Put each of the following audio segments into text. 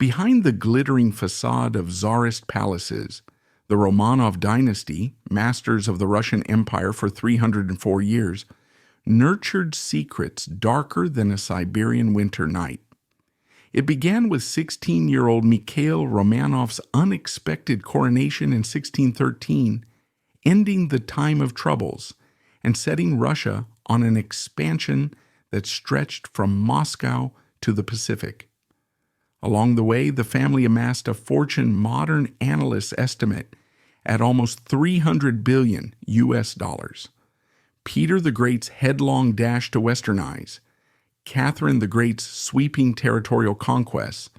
Behind the glittering facade of czarist palaces, the Romanov dynasty, masters of the Russian Empire for 304 years, nurtured secrets darker than a Siberian winter night. It began with 16-year-old Mikhail Romanov's unexpected coronation in 1613, ending the time of troubles and setting Russia on an expansion that stretched from Moscow to the Pacific. Along the way, the family amassed a fortune modern analysts estimate at almost 300 billion US dollars. Peter the Great's headlong dash to Westernize, Catherine the Great's sweeping territorial conquests,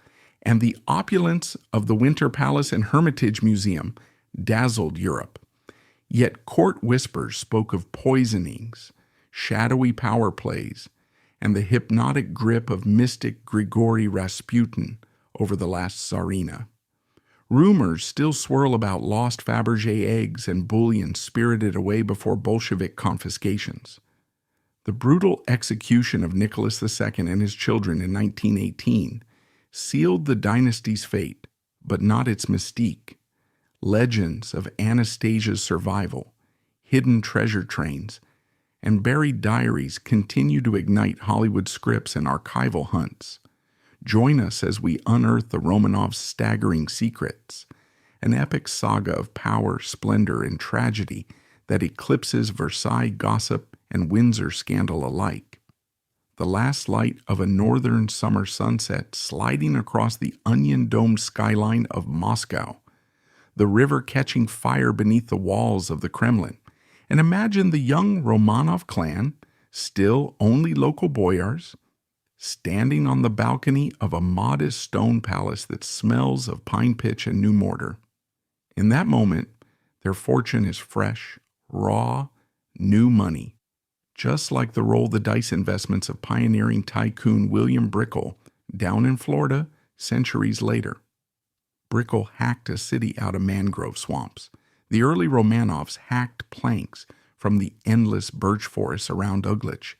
and the opulence of the Winter Palace and Hermitage Museum dazzled Europe. Yet court whispers spoke of poisonings, shadowy power plays, and the hypnotic grip of mystic Grigori Rasputin over the last tsarina. Rumors still swirl about lost Fabergé eggs and bullion spirited away before Bolshevik confiscations. The brutal execution of Nicholas II and his children in 1918 sealed the dynasty's fate, but not its mystique. Legends of Anastasia's survival, hidden treasure trains, and buried diaries continue to ignite Hollywood scripts and archival hunts. Join us as we unearth the Romanovs' staggering secrets, an epic saga of power, splendor, and tragedy that eclipses Versailles gossip and Windsor scandal alike. The last light of a northern summer sunset sliding across the onion-domed skyline of Moscow, the river catching fire beneath the walls of the Kremlin, and imagine the young Romanov clan, still only local boyars, standing on the balcony of a modest stone palace that smells of pine pitch and new mortar. In that moment, their fortune is fresh, raw, new money, just like the roll-the-dice investments of pioneering tycoon William Brickell down in Florida centuries later. Brickell hacked a city out of mangrove swamps. The early Romanovs hacked planks from the endless birch forests around Uglich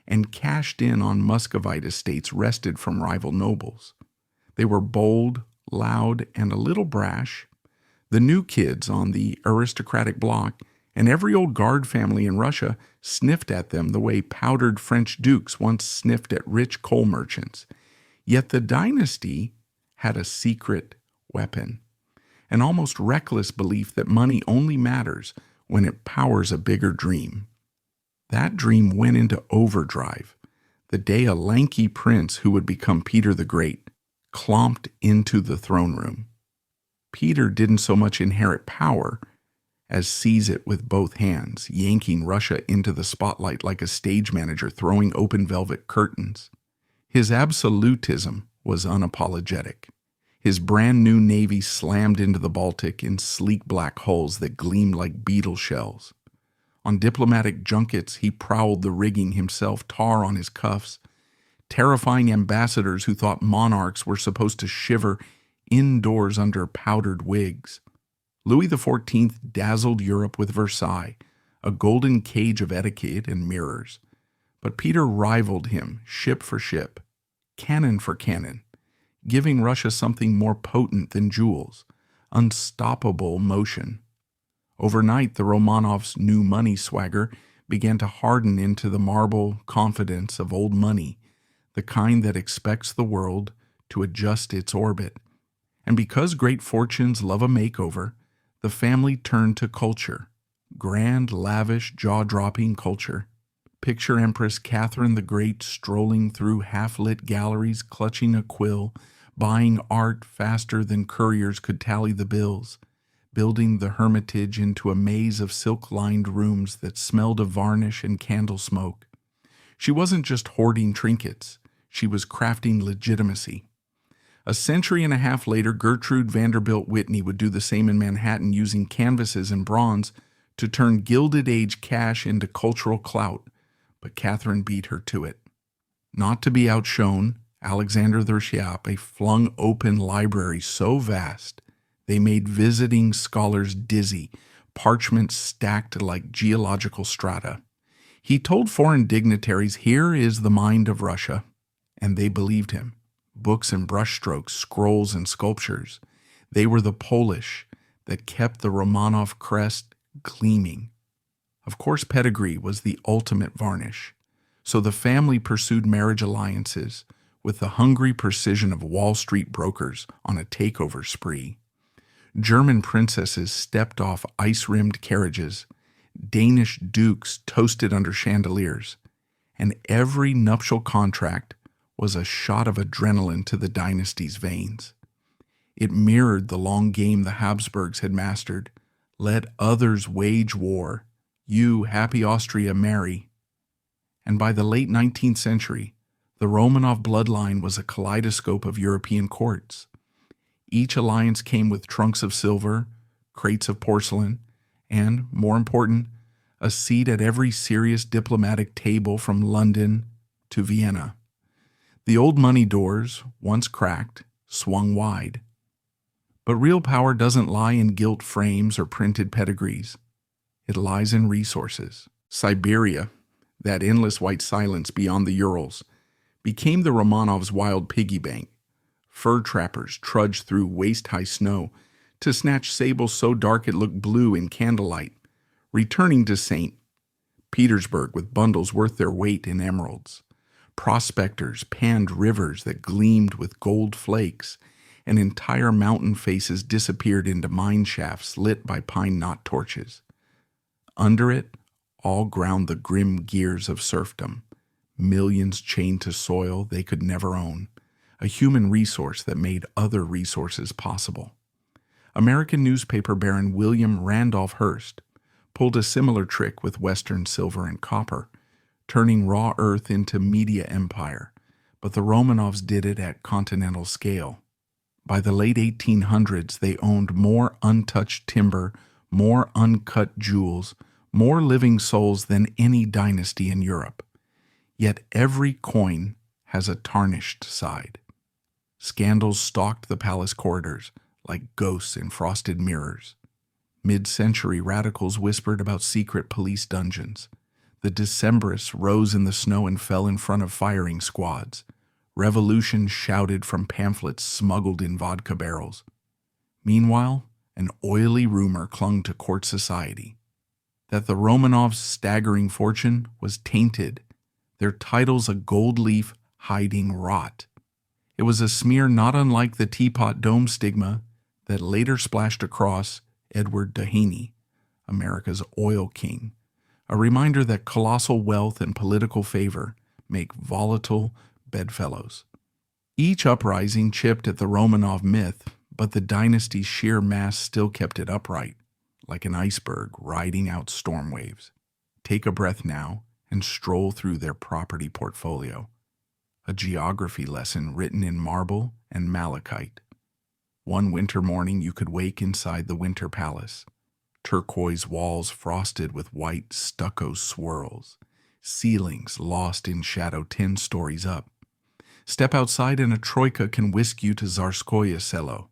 and cashed in on Muscovite estates wrested from rival nobles. They were bold, loud, and a little brash. The new kids on the aristocratic block and every old guard family in Russia sniffed at them the way powdered French dukes once sniffed at rich coal merchants. Yet the dynasty had a secret weapon, an almost reckless belief that money only matters when it powers a bigger dream. That dream went into overdrive the day a lanky prince who would become Peter the Great clomped into the throne room. Peter didn't so much inherit power as seize it with both hands, yanking Russia into the spotlight like a stage manager throwing open velvet curtains. His absolutism was unapologetic. His brand new navy slammed into the Baltic in sleek black hulls that gleamed like beetle shells. On diplomatic junkets, he prowled the rigging himself, tar on his cuffs, terrifying ambassadors who thought monarchs were supposed to shiver indoors under powdered wigs. Louis XIV dazzled Europe with Versailles, a golden cage of etiquette and mirrors. But Peter rivaled him ship for ship, cannon for cannon, giving Russia something more potent than jewels, unstoppable motion. Overnight, the Romanovs' new money swagger began to harden into the marble confidence of old money, the kind that expects the world to adjust its orbit. And because great fortunes love a makeover, the family turned to culture, grand, lavish, jaw-dropping culture. Picture Empress Catherine the Great strolling through half-lit galleries, clutching a quill, buying art faster than couriers could tally the bills, building the Hermitage into a maze of silk-lined rooms that smelled of varnish and candle smoke. She wasn't just hoarding trinkets, she was crafting legitimacy. A century and a half later, Gertrude Vanderbilt Whitney would do the same in Manhattan using canvases and bronze to turn Gilded Age cash into cultural clout, but Catherine beat her to it. Not to be outshone, Alexander the Schiappe flung open libraries so vast they made visiting scholars dizzy, parchments stacked like geological strata. He told foreign dignitaries, "Here is the mind of Russia," and they believed him. books and brushstrokes, scrolls and sculptures. They were the polish that kept the Romanov crest gleaming. Of course, pedigree was the ultimate varnish, so the family pursued marriage alliances with the hungry precision of Wall Street brokers on a takeover spree. German princesses stepped off ice-rimmed carriages, Danish dukes toasted under chandeliers, and every nuptial contract was a shot of adrenaline to the dynasty's veins. It mirrored the long game the Habsburgs had mastered. Let others wage war. You, happy Austria, marry. And by the late 19th century, the Romanov bloodline was a kaleidoscope of European courts. Each alliance came with trunks of silver, crates of porcelain, and, more important, a seat at every serious diplomatic table from London to Vienna. The old money doors, once cracked, swung wide. But real power doesn't lie in gilt frames or printed pedigrees. It lies in resources. Siberia, that endless white silence beyond the Urals, became the Romanovs' wild piggy bank. Fur trappers trudged through waist-high snow to snatch sables so dark it looked blue in candlelight, returning to St. Petersburg with bundles worth their weight in emeralds. Prospectors panned rivers that gleamed with gold flakes, and entire mountain faces disappeared into mine shafts lit by pine knot torches. Under it, all ground the grim gears of serfdom, millions chained to soil they could never own, a human resource that made other resources possible. American newspaper baron William Randolph Hearst pulled a similar trick with Western silver and copper, turning raw earth into media empire, but the Romanovs did it at continental scale. By the late 1800s, they owned more untouched timber, more uncut jewels, more living souls than any dynasty in Europe. Yet every coin has a tarnished side. Scandals stalked the palace corridors like ghosts in frosted mirrors. Mid-century radicals whispered about secret police dungeons. The Decembrists rose in the snow and fell in front of firing squads. Revolution shouted from pamphlets smuggled in vodka barrels. Meanwhile, an oily rumor clung to court society that the Romanovs' staggering fortune was tainted, their titles a gold leaf hiding rot. It was a smear not unlike the teapot dome stigma that later splashed across Edward Doheny, America's oil king, a reminder that colossal wealth and political favor make volatile bedfellows. Each uprising chipped at the Romanov myth, but the dynasty's sheer mass still kept it upright, like an iceberg riding out storm waves. Take a breath now and stroll through their property portfolio, a geography lesson written in marble and malachite. One winter morning you could wake inside the Winter Palace, turquoise walls frosted with white stucco swirls, ceilings lost in shadow 10 stories up. Step outside and a troika can whisk you to Tsarskoye Selo,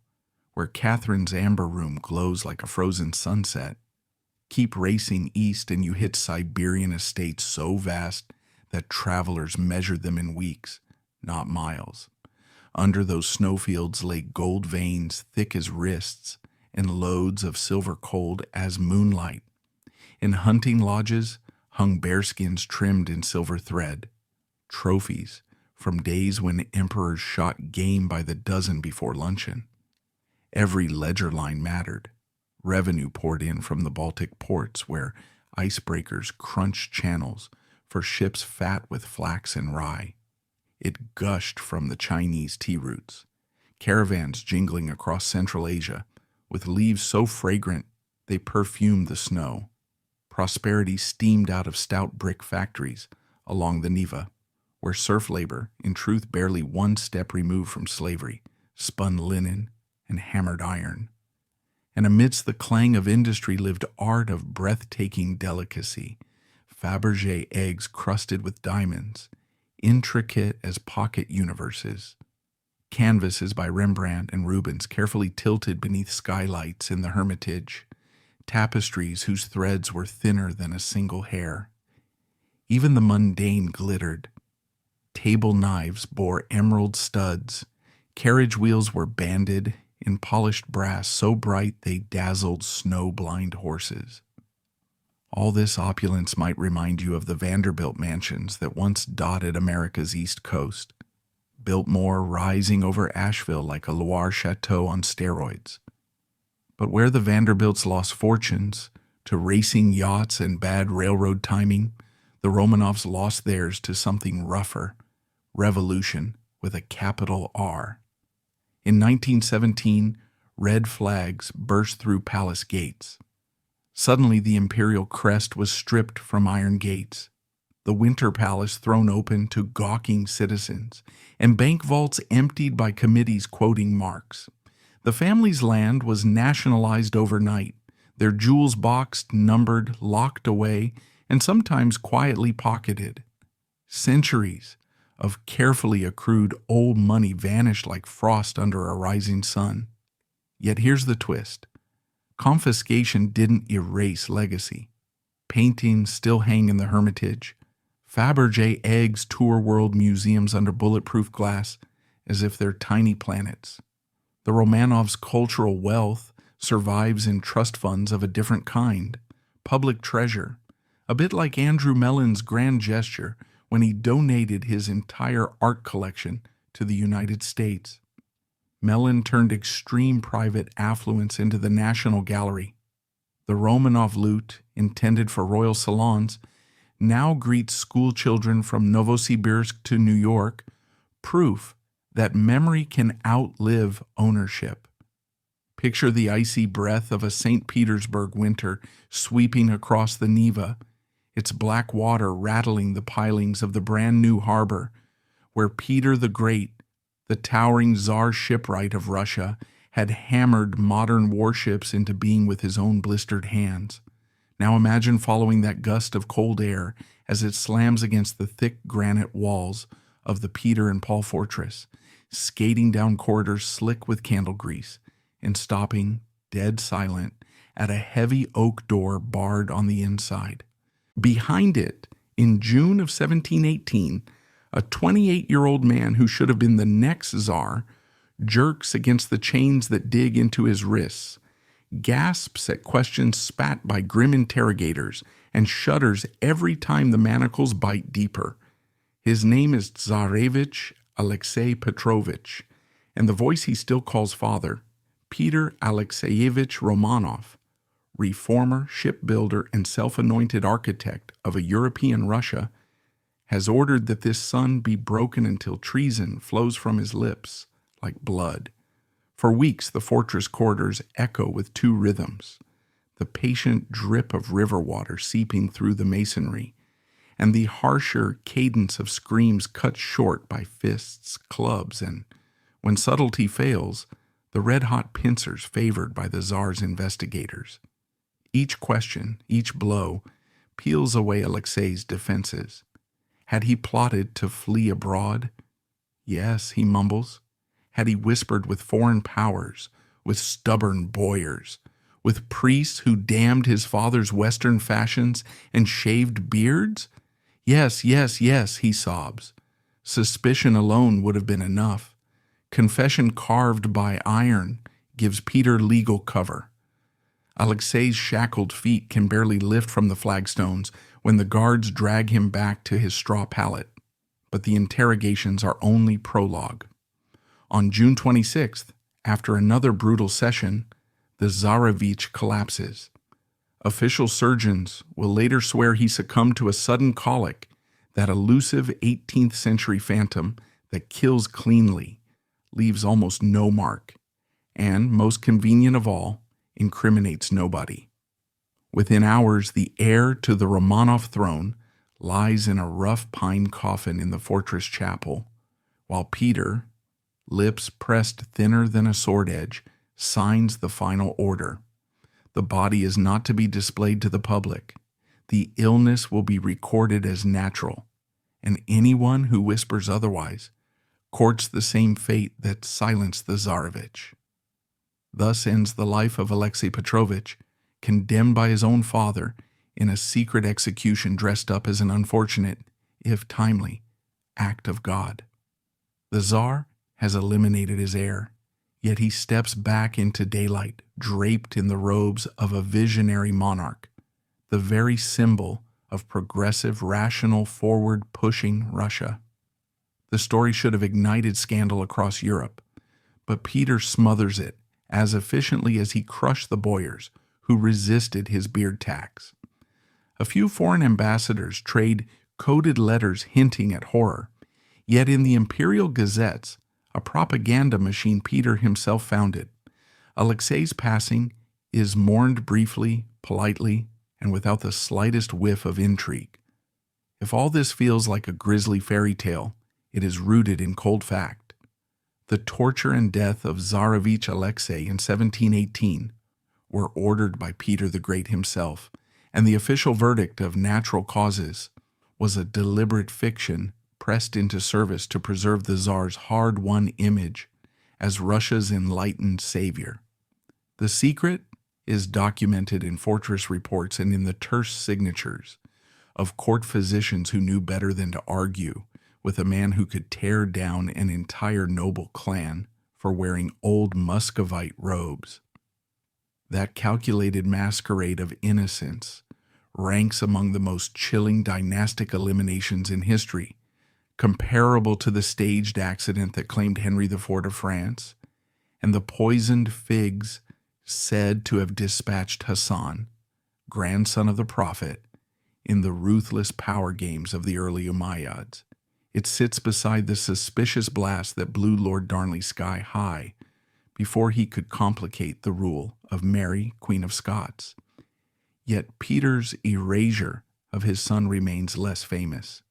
where Catherine's amber room glows like a frozen sunset. Keep racing east and you hit Siberian estates so vast that travelers measured them in weeks, not miles. Under those snowfields lay gold veins thick as wrists and loads of silver cold as moonlight. In hunting lodges hung bearskins trimmed in silver thread, trophies from days when emperors shot game by the dozen before luncheon. Every ledger line mattered. Revenue poured in from the Baltic ports where icebreakers crunched channels for ships fat with flax and rye. It gushed from the Chinese tea roots, caravans jingling across Central Asia with leaves so fragrant they perfumed the snow. Prosperity steamed out of stout brick factories along the Neva, where serf labor, in truth barely one step removed from slavery, spun linen and hammered iron. And amidst the clang of industry lived art of breathtaking delicacy, Fabergé eggs crusted with diamonds, intricate as pocket universes, canvases by Rembrandt and Rubens carefully tilted beneath skylights in the Hermitage, tapestries whose threads were thinner than a single hair. Even the mundane glittered. Table knives bore emerald studs, Carriage wheels were banded in polished brass so bright they dazzled snow-blind horses. All this opulence might remind you of the Vanderbilt mansions that once dotted America's east coast. Biltmore rising over Asheville like a Loire chateau on steroids. But where the Vanderbilts lost fortunes to racing yachts and bad railroad timing, the Romanovs lost theirs to something rougher, revolution with a capital R. In 1917, red flags burst through palace gates. Suddenly the imperial crest was stripped from iron gates, the Winter Palace thrown open to gawking citizens, and bank vaults emptied by committees quoting Marx. The family's land was nationalized overnight, their jewels boxed, numbered, locked away, and sometimes quietly pocketed. Centuries of carefully accrued old money vanished like frost under a rising sun. Yet here's the twist. Confiscation didn't erase legacy. Paintings still hang in the Hermitage. Fabergé eggs tour world museums under bulletproof glass as if they're tiny planets. The Romanovs' cultural wealth survives in trust funds of a different kind, public treasure, a bit like Andrew Mellon's grand gesture when he donated his entire art collection to the United States. Mellon turned extreme private affluence into the National Gallery. The Romanov loot, intended for royal salons, now greets school children from Novosibirsk to New York, proof that memory can outlive ownership. Picture the icy breath of a St. Petersburg winter sweeping across the Neva, its black water rattling the pilings of the brand new harbor, where Peter the Great, the towering Tsar shipwright of Russia, had hammered modern warships into being with his own blistered hands. Now imagine following that gust of cold air as it slams against the thick granite walls of the Peter and Paul Fortress, skating down corridors slick with candle grease, and stopping, dead silent, at a heavy oak door barred on the inside. Behind it, in June of 1718, a 28-year-old man who should have been the next Tsar jerks against the chains that dig into his wrists, gasps at questions spat by grim interrogators, and shudders every time the manacles bite deeper. His name is Tsarevich Alexei Petrovich, and the voice he still calls father, Peter Alexeyevich Romanov, reformer, shipbuilder, and self-anointed architect of a European Russia, has ordered that this son be broken until treason flows from his lips like blood. For weeks, the fortress corridors echo with two rhythms, the patient drip of river water seeping through the masonry, and the harsher cadence of screams cut short by fists, clubs, and, when subtlety fails, the red-hot pincers favored by the Tsar's investigators. Each question, each blow, peels away Alexei's defenses. Had he plotted to flee abroad? Yes, he mumbles. Had he whispered with foreign powers, with stubborn boyars, with priests who damned his father's Western fashions and shaved beards? Yes, yes, yes, he sobs. Suspicion alone would have been enough. Confession carved by iron gives Peter legal cover. Alexei's shackled feet can barely lift from the flagstones when the guards drag him back to his straw pallet. But the interrogations are only prologue. On June 26th, after another brutal session, the Tsarevich collapses. Official surgeons will later swear he succumbed to a sudden colic, that elusive 18th century phantom that kills cleanly, leaves almost no mark, and, most convenient of all, incriminates nobody. Within hours, the heir to the Romanov throne lies in a rough pine coffin in the fortress chapel, while Peter, lips pressed thinner than a sword edge, signs the final order. The body is not to be displayed to the public. The illness will be recorded as natural, and anyone who whispers otherwise courts the same fate that silenced the Tsarevich. Thus ends the life of Alexei Petrovich, condemned by his own father in a secret execution dressed up as an unfortunate, if timely, act of God. The Tsar has eliminated his heir, yet he steps back into daylight, draped in the robes of a visionary monarch, the very symbol of progressive, rational, forward-pushing Russia. The story should have ignited scandal across Europe, but Peter smothers it as efficiently as he crushed the boyars who resisted his beard tax. A few foreign ambassadors trade coded letters hinting at horror, yet in the imperial gazettes, a propaganda machine Peter himself founded, Alexei's passing is mourned briefly, politely, and without the slightest whiff of intrigue. If all this feels like a grisly fairy tale, it is rooted in cold fact. The torture and death of Tsarevich Alexei in 1718 were ordered by Peter the Great himself, and the official verdict of natural causes was a deliberate fiction pressed into service to preserve the Tsar's hard-won image as Russia's enlightened savior. The secret is documented in fortress reports and in the terse signatures of court physicians who knew better than to argue with a man who could tear down an entire noble clan for wearing old Muscovite robes. That calculated masquerade of innocence ranks among the most chilling dynastic eliminations in history, comparable to the staged accident that claimed Henry IV of France and the poisoned figs said to have dispatched Hassan, grandson of the Prophet, in the ruthless power games of the early Umayyads. It sits beside the suspicious blast that blew Lord Darnley sky high before he could complicate the rule of Mary, Queen of Scots. Yet Peter's erasure of his son remains less famous,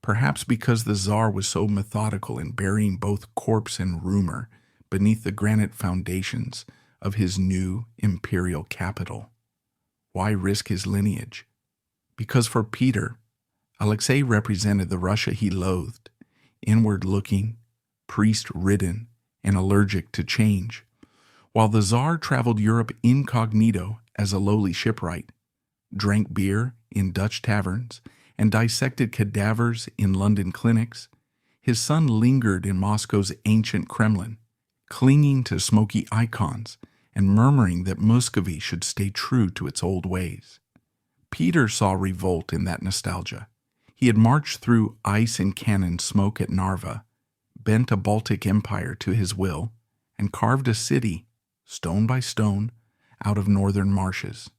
perhaps because the Tsar was so methodical in burying both corpse and rumor beneath the granite foundations of his new imperial capital. Why risk his lineage? Because for Peter, Alexei represented the Russia he loathed, inward-looking, priest-ridden, and allergic to change, while the Tsar traveled Europe incognito as a lowly shipwright, drank beer in Dutch taverns, and dissected cadavers in London clinics. His son lingered in Moscow's ancient Kremlin, clinging to smoky icons and murmuring that Muscovy should stay true to its old ways. Peter saw revolt in that nostalgia. He had marched through ice and cannon smoke at Narva, bent a Baltic empire to his will, and carved a city, stone by stone, out of northern marshes.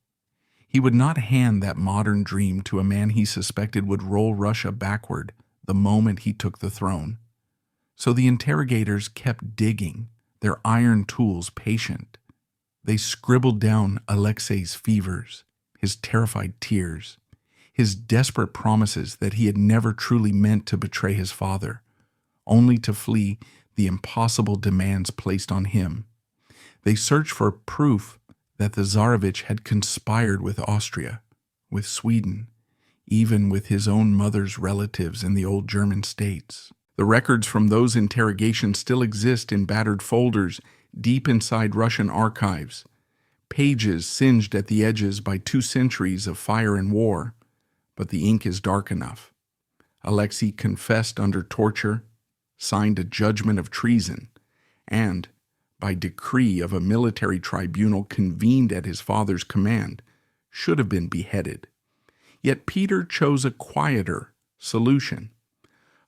He would not hand that modern dream to a man he suspected would roll Russia backward the moment he took the throne. So the interrogators kept digging, their iron tools patient. They scribbled down Alexei's fevers, his terrified tears, his desperate promises that he had never truly meant to betray his father, only to flee the impossible demands placed on him. They searched for proof that the Tsarevich had conspired with Austria, with Sweden, even with his own mother's relatives in the old German states. The records from those interrogations still exist in battered folders deep inside Russian archives, pages singed at the edges by 2 centuries of fire and war, but the ink is dark enough. Alexei confessed under torture, signed a judgment of treason, and, by decree of a military tribunal convened at his father's command, should have been beheaded. Yet Peter chose a quieter solution.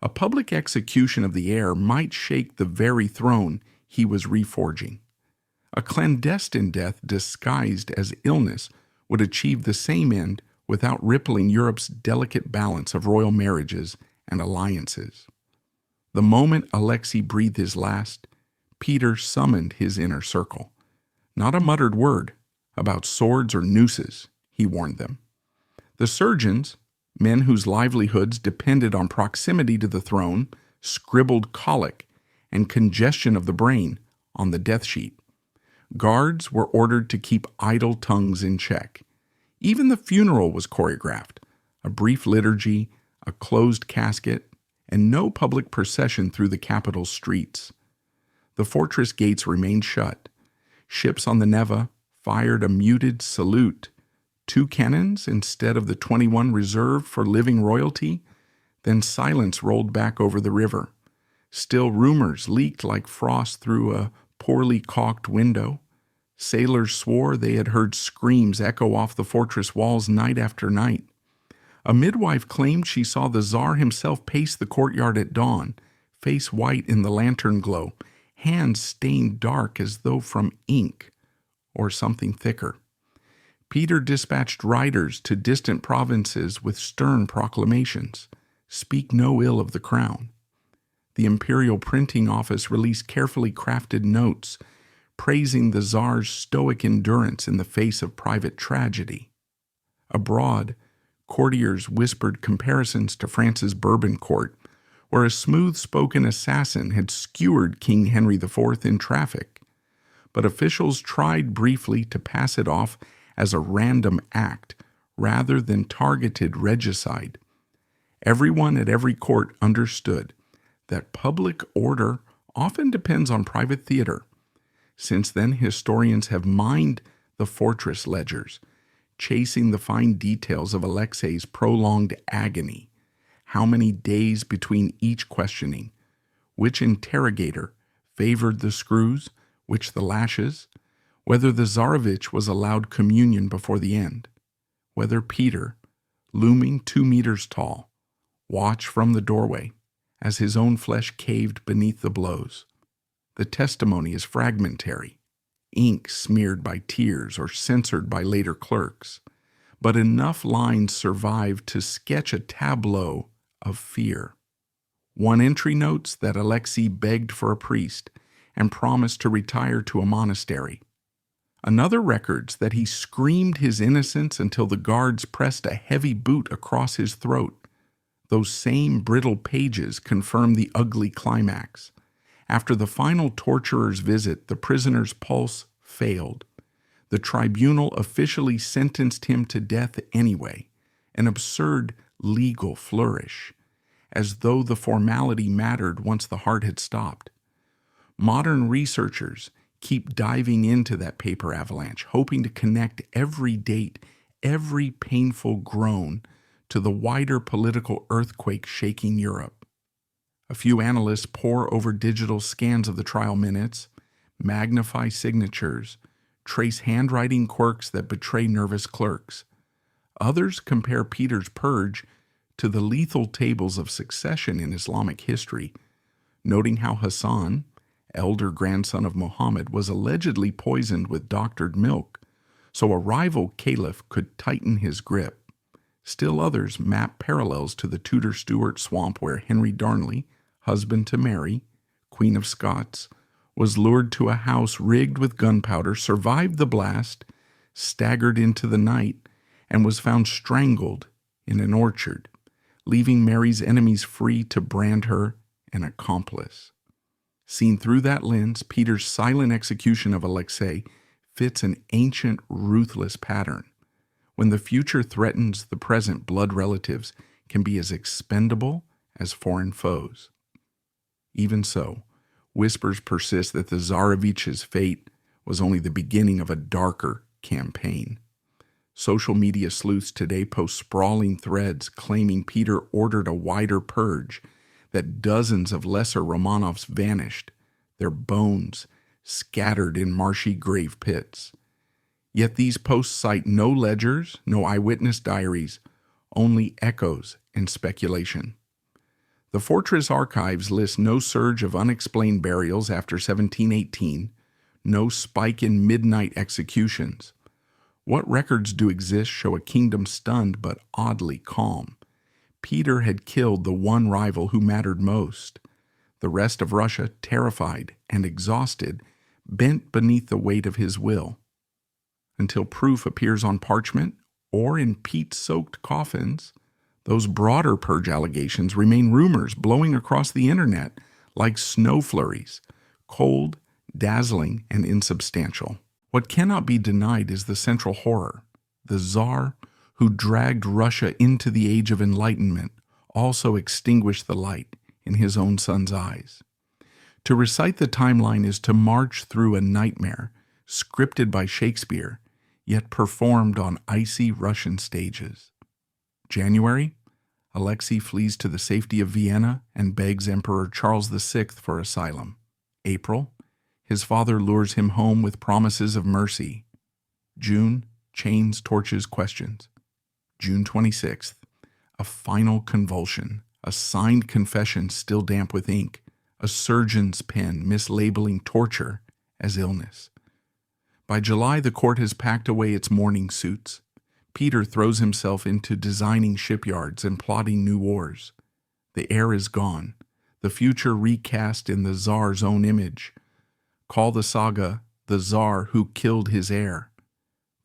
A public execution of the heir might shake the very throne he was reforging. A clandestine death disguised as illness would achieve the same end without rippling Europe's delicate balance of royal marriages and alliances. The moment Alexei breathed his last, Peter summoned his inner circle. Not a muttered word about swords or nooses, he warned them. The surgeons, men whose livelihoods depended on proximity to the throne, scribbled colic and congestion of the brain on the death sheet. Guards were ordered to keep idle tongues in check. Even the funeral was choreographed, a brief liturgy, a closed casket, and no public procession through the capital's streets. The fortress gates remained shut. Ships on the Neva fired a muted salute. 2 cannons instead of the 21 reserved for living royalty. Then silence rolled back over the river. Still, rumors leaked like frost through a poorly caulked window. Sailors swore they had heard screams echo off the fortress walls night after night. A midwife claimed she saw the Tsar himself pace the courtyard at dawn, face white in the lantern glow, hands stained dark as though from ink or something thicker. Peter dispatched riders to distant provinces with stern proclamations, "Speak no ill of the crown." The imperial printing office released carefully crafted notes praising the Tsar's stoic endurance in the face of private tragedy. Abroad, courtiers whispered comparisons to France's Bourbon court, where a smooth-spoken assassin had skewered King Henry IV in traffic. But officials tried briefly to pass it off as a random act rather than targeted regicide. Everyone at every court understood that public order often depends on private theater. Since then, historians have mined the fortress ledgers, chasing the fine details of Alexei's prolonged agony. How many days between each questioning? Which interrogator favored the screws, which the lashes? Whether the Tsarevich was allowed communion before the end? Whether Peter, looming 2 meters tall, watched from the doorway as his own flesh caved beneath the blows? The testimony is fragmentary, ink smeared by tears or censored by later clerks, but enough lines survive to sketch a tableau of fear. One entry notes that Alexei begged for a priest and promised to retire to a monastery. Another records that he screamed his innocence until the guards pressed a heavy boot across his throat. Those same brittle pages confirm the ugly climax. After the final torturer's visit, the prisoner's pulse failed. The tribunal officially sentenced him to death anyway, an absurd legal flourish, as though the formality mattered once the heart had stopped. Modern researchers keep diving into that paper avalanche, hoping to connect every date, every painful groan, to the wider political earthquake shaking Europe. A few analysts pore over digital scans of the trial minutes, magnify signatures, trace handwriting quirks that betray nervous clerks. Others compare Peter's purge to the lethal tables of succession in Islamic history, noting how Hassan, elder grandson of Muhammad, was allegedly poisoned with doctored milk, so a rival caliph could tighten his grip. Still others map parallels to the Tudor-Stuart swamp where Henry Darnley, husband to Mary, Queen of Scots, was lured to a house rigged with gunpowder, survived the blast, staggered into the night, and was found strangled in an orchard, leaving Mary's enemies free to brand her an accomplice. Seen through that lens, Peter's silent execution of Alexei fits an ancient, ruthless pattern. When the future threatens, the present blood relatives can be as expendable as foreign foes. Even so, whispers persist that the Tsarevich's fate was only the beginning of a darker campaign. Social media sleuths today post sprawling threads claiming Peter ordered a wider purge, that dozens of lesser Romanovs vanished, their bones scattered in marshy grave pits. Yet these posts cite no ledgers, no eyewitness diaries, only echoes and speculation. The fortress archives list no surge of unexplained burials after 1718, no spike in midnight executions. What records do exist show a kingdom stunned but oddly calm. Peter had killed the one rival who mattered most. The rest of Russia, terrified and exhausted, bent beneath the weight of his will. Until proof appears on parchment or in peat-soaked coffins, those broader purge allegations remain rumors blowing across the internet like snow flurries, cold, dazzling, and insubstantial. What cannot be denied is the central horror. The Tsar, who dragged Russia into the Age of Enlightenment, also extinguished the light in his own son's eyes. To recite the timeline is to march through a nightmare, scripted by Shakespeare, yet performed on icy Russian stages. January, Alexei flees to the safety of Vienna and begs Emperor Charles VI for asylum. April, his father lures him home with promises of mercy. June, chains, torches, questions. June 26th, a final convulsion, a signed confession still damp with ink, a surgeon's pen mislabeling torture as illness. By July, the court has packed away its mourning suits. Peter throws himself into designing shipyards and plotting new wars. The heir is gone, the future recast in the Tsar's own image. Call the saga The Tsar Who Killed His Heir.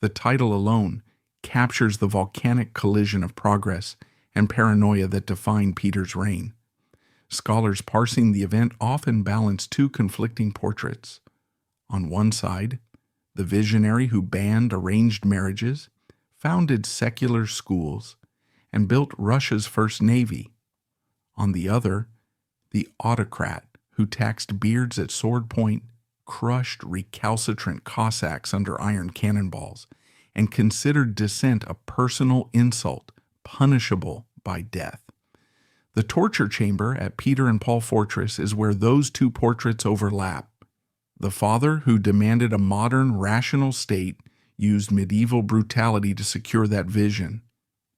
The title alone captures the volcanic collision of progress and paranoia that defined Peter's reign. Scholars parsing the event often balance two conflicting portraits. On one side, the visionary who banned arranged marriages, founded secular schools, and built Russia's first navy. On the other, the autocrat who taxed beards at sword point, crushed recalcitrant Cossacks under iron cannonballs, and considered dissent a personal insult, punishable by death. The torture chamber at Peter and Paul Fortress is where those two portraits overlap. The father who demanded a modern, rational state used medieval brutality to secure that vision,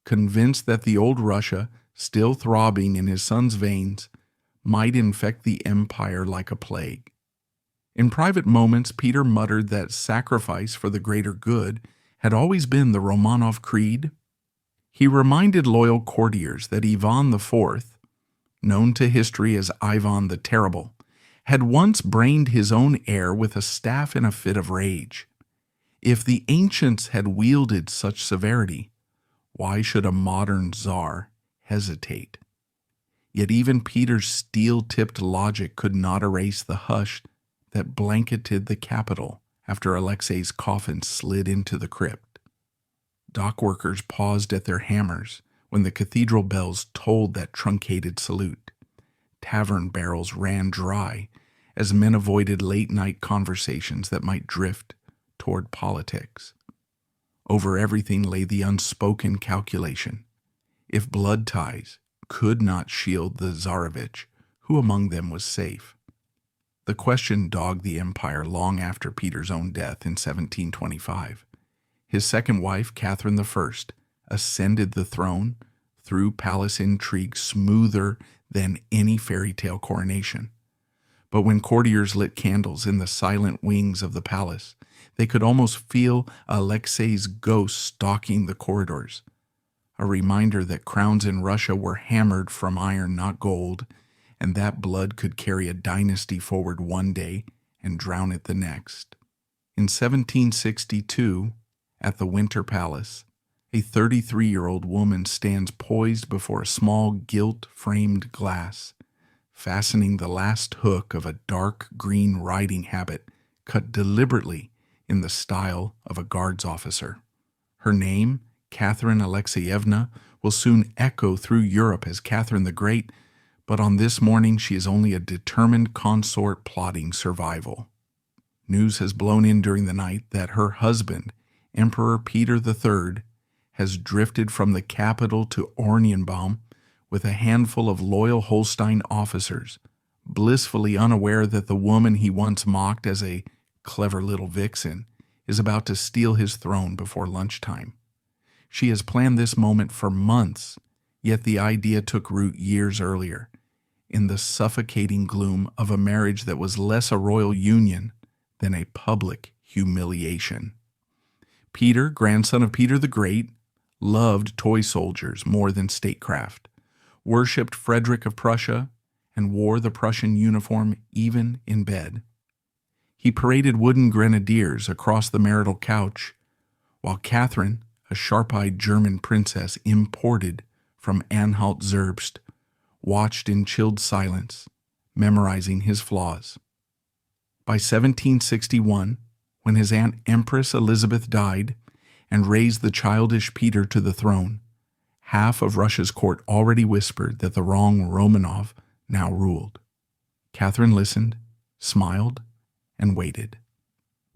convinced that the old Russia, still throbbing in his son's veins, might infect the empire like a plague. In private moments, Peter muttered that sacrifice for the greater good had always been the Romanov creed. He reminded loyal courtiers that Ivan IV, known to history as Ivan the Terrible, had once brained his own heir with a staff in a fit of rage. If the ancients had wielded such severity, why should a modern czar hesitate? Yet even Peter's steel-tipped logic could not erase the hush that blanketed the capital after Alexei's coffin slid into the crypt. Dock workers paused at their hammers when the cathedral bells tolled that truncated salute. Tavern barrels ran dry as men avoided late-night conversations that might drift toward politics. Over everything lay the unspoken calculation. If blood ties could not shield the Tsarevich, who among them was safe? The question dogged the empire long after Peter's own death in 1725. His second wife, Catherine I, ascended the throne through palace intrigue smoother than any fairy tale coronation. But when courtiers lit candles in the silent wings of the palace, they could almost feel Alexei's ghost stalking the corridors, a reminder that crowns in Russia were hammered from iron, not gold, and that blood could carry a dynasty forward one day and drown it the next. In 1762, at the Winter Palace, a 33-year-old woman stands poised before a small gilt-framed glass, fastening the last hook of a dark green riding habit cut deliberately in the style of a guards officer. Her name, Catherine Alexeyevna, will soon echo through Europe as Catherine the Great, but on this morning she is only a determined consort plotting survival. News has blown in during the night that her husband, Emperor Peter III, has drifted from the capital to Oranienbaum with a handful of loyal Holstein officers, blissfully unaware that the woman he once mocked as a clever little vixen is about to steal his throne before lunchtime. She has planned this moment for months, yet the idea took root years earlier, in the suffocating gloom of a marriage that was less a royal union than a public humiliation. Peter, grandson of Peter the Great, loved toy soldiers more than statecraft, worshipped Frederick of Prussia, and wore the Prussian uniform even in bed. He paraded wooden grenadiers across the marital couch, while Catherine, a sharp-eyed German princess imported from Anhalt-Zerbst, watched in chilled silence, memorizing his flaws. By 1761, when his Aunt Empress Elizabeth died and raised the childish Peter to the throne, half of Russia's court already whispered that the wrong Romanov now ruled. Catherine listened, smiled, and waited.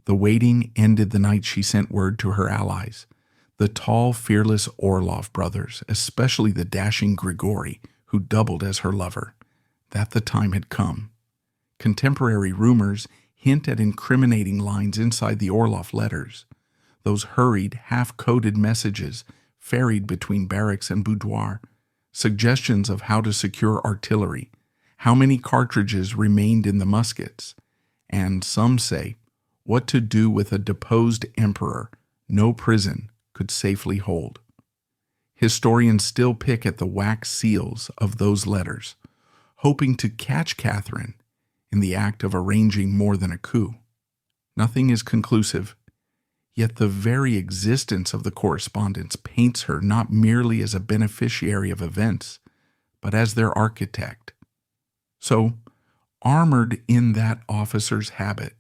The waiting ended the night she sent word to her allies. The tall, fearless Orlov brothers, especially the dashing Grigori, who doubled as her lover, that the time had come. Contemporary rumors hint at incriminating lines inside the Orlov letters, those hurried, half-coded messages ferried between barracks and boudoir, suggestions of how to secure artillery, how many cartridges remained in the muskets, and, some say, what to do with a deposed emperor no prison could safely hold. Historians still pick at the wax seals of those letters, hoping to catch Catherine in the act of arranging more than a coup. Nothing is conclusive, yet the very existence of the correspondence paints her not merely as a beneficiary of events, but as their architect. So, armored in that officer's habit,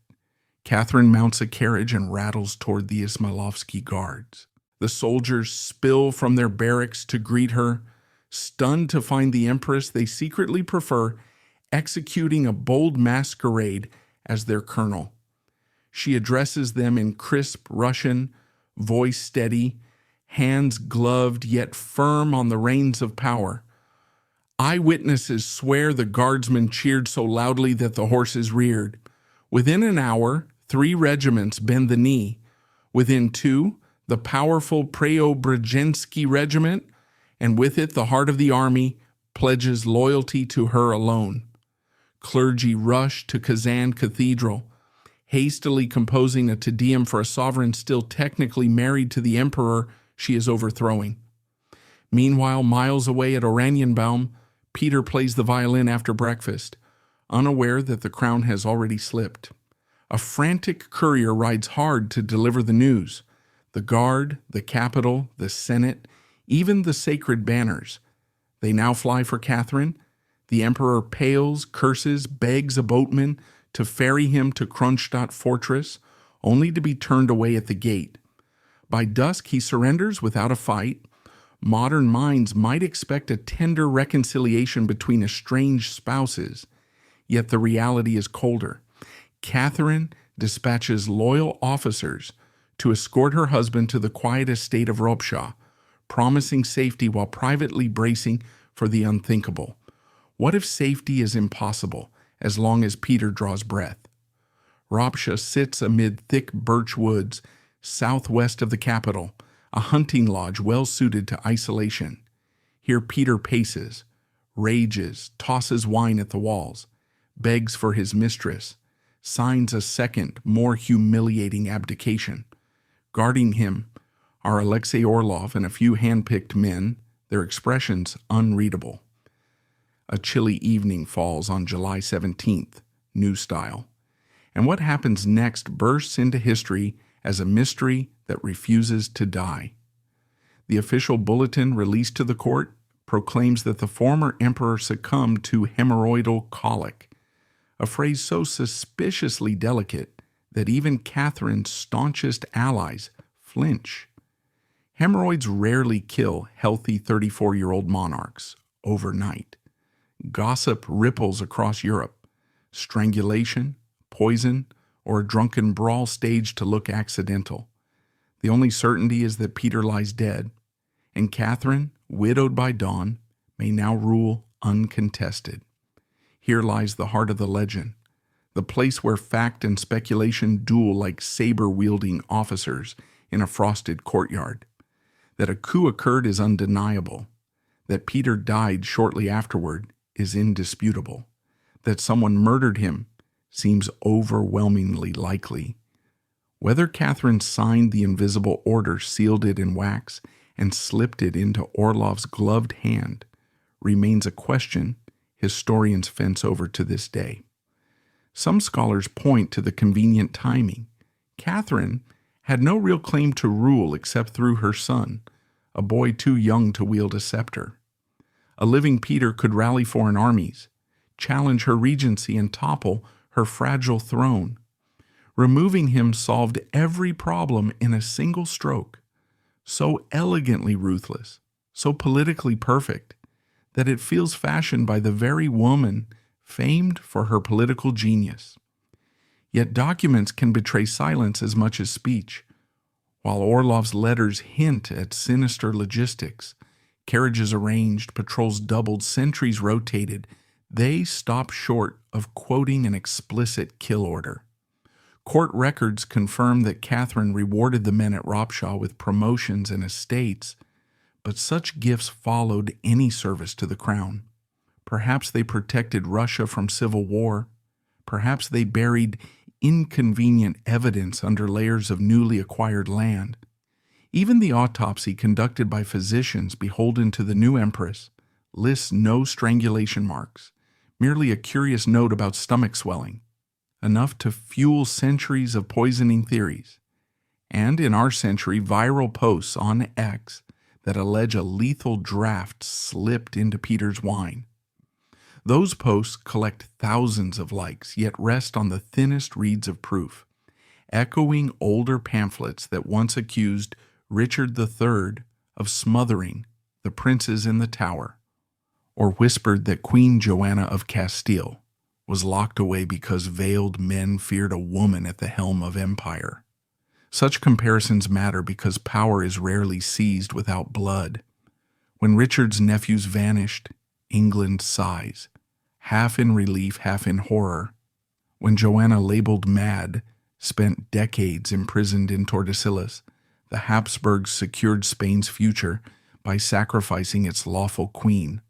Catherine mounts a carriage and rattles toward the Ismailovsky guards. The soldiers spill from their barracks to greet her, stunned to find the empress they secretly prefer executing a bold masquerade as their colonel. She addresses them in crisp Russian, voice steady, hands gloved yet firm on the reins of power. Eyewitnesses swear the guardsmen cheered so loudly that the horses reared. Within an hour, 3 regiments bend the knee. Within 2, the powerful Preobrazhensky regiment, and with it the heart of the army, pledges loyalty to her alone. Clergy rush to Kazan Cathedral, hastily composing a Te Deum for a sovereign still technically married to the emperor she is overthrowing. Meanwhile, miles away at Oranienbaum, Peter plays the violin after breakfast, unaware that the crown has already slipped. A frantic courier rides hard to deliver the news. The guard, the capital, the Senate, even the sacred banners. They now fly for Catherine. The emperor pales, curses, begs a boatman to ferry him to Kronstadt fortress, only to be turned away at the gate. By dusk he surrenders without a fight. Modern minds might expect a tender reconciliation between estranged spouses, yet the reality is colder. Catherine dispatches loyal officers to escort her husband to the quiet estate of Ropsha, promising safety while privately bracing for the unthinkable. What if safety is impossible as long as Peter draws breath? Ropsha sits amid thick birch woods southwest of the capital, a hunting lodge well suited to isolation. Here Peter paces, rages, tosses wine at the walls, begs for his mistress, signs a second, more humiliating abdication. Guarding him are Alexei Orlov and a few hand-picked men, their expressions unreadable. A chilly evening falls on July 17th, new style. And what happens next bursts into history as a mystery that refuses to die. The official bulletin released to the court proclaims that the former emperor succumbed to hemorrhoidal colic, a phrase so suspiciously delicate that even Catherine's staunchest allies flinch. Hemorrhoids rarely kill healthy 34-year-old monarchs overnight. Gossip ripples across Europe. Strangulation, poison, or a drunken brawl staged to look accidental. The only certainty is that Peter lies dead, and Catherine, widowed by Dawn, may now rule uncontested. Here lies the heart of the legend, the place where fact and speculation duel like saber-wielding officers in a frosted courtyard. That a coup occurred is undeniable. That Peter died shortly afterward is indisputable. That someone murdered him seems overwhelmingly likely. Whether Catherine signed the invisible order, sealed it in wax, and slipped it into Orlov's gloved hand remains a question historians fence over to this day. Some scholars point to the convenient timing. Catherine had no real claim to rule except through her son, a boy too young to wield a scepter. A living Peter could rally foreign armies, challenge her regency, and topple her fragile throne. Removing him solved every problem in a single stroke, so elegantly ruthless, so politically perfect, that it feels fashioned by the very woman famed for her political genius. Yet documents can betray silence as much as speech. While Orlov's letters hint at sinister logistics, carriages arranged, patrols doubled, sentries rotated, they stop short of quoting an explicit kill order. Court records confirm that Catherine rewarded the men at Ropshaw with promotions and estates, but such gifts followed any service to the crown. Perhaps they protected Russia from civil war. Perhaps they buried inconvenient evidence under layers of newly acquired land. Even the autopsy conducted by physicians beholden to the new empress lists no strangulation marks, merely a curious note about stomach swelling, enough to fuel centuries of poisoning theories, and in our century viral posts on X that allege a lethal draft slipped into Peter's wine. Those posts collect thousands of likes, yet rest on the thinnest reeds of proof, echoing older pamphlets that once accused Richard III of smothering the princes in the Tower, or whispered that Queen Joanna of Castile was locked away because veiled men feared a woman at the helm of empire. Such comparisons matter because power is rarely seized without blood. When Richard's nephews vanished, England sighs, half in relief, half in horror. When Joanna, labeled mad, spent decades imprisoned in Tordesillas, the Habsburgs secured Spain's future by sacrificing its lawful queen.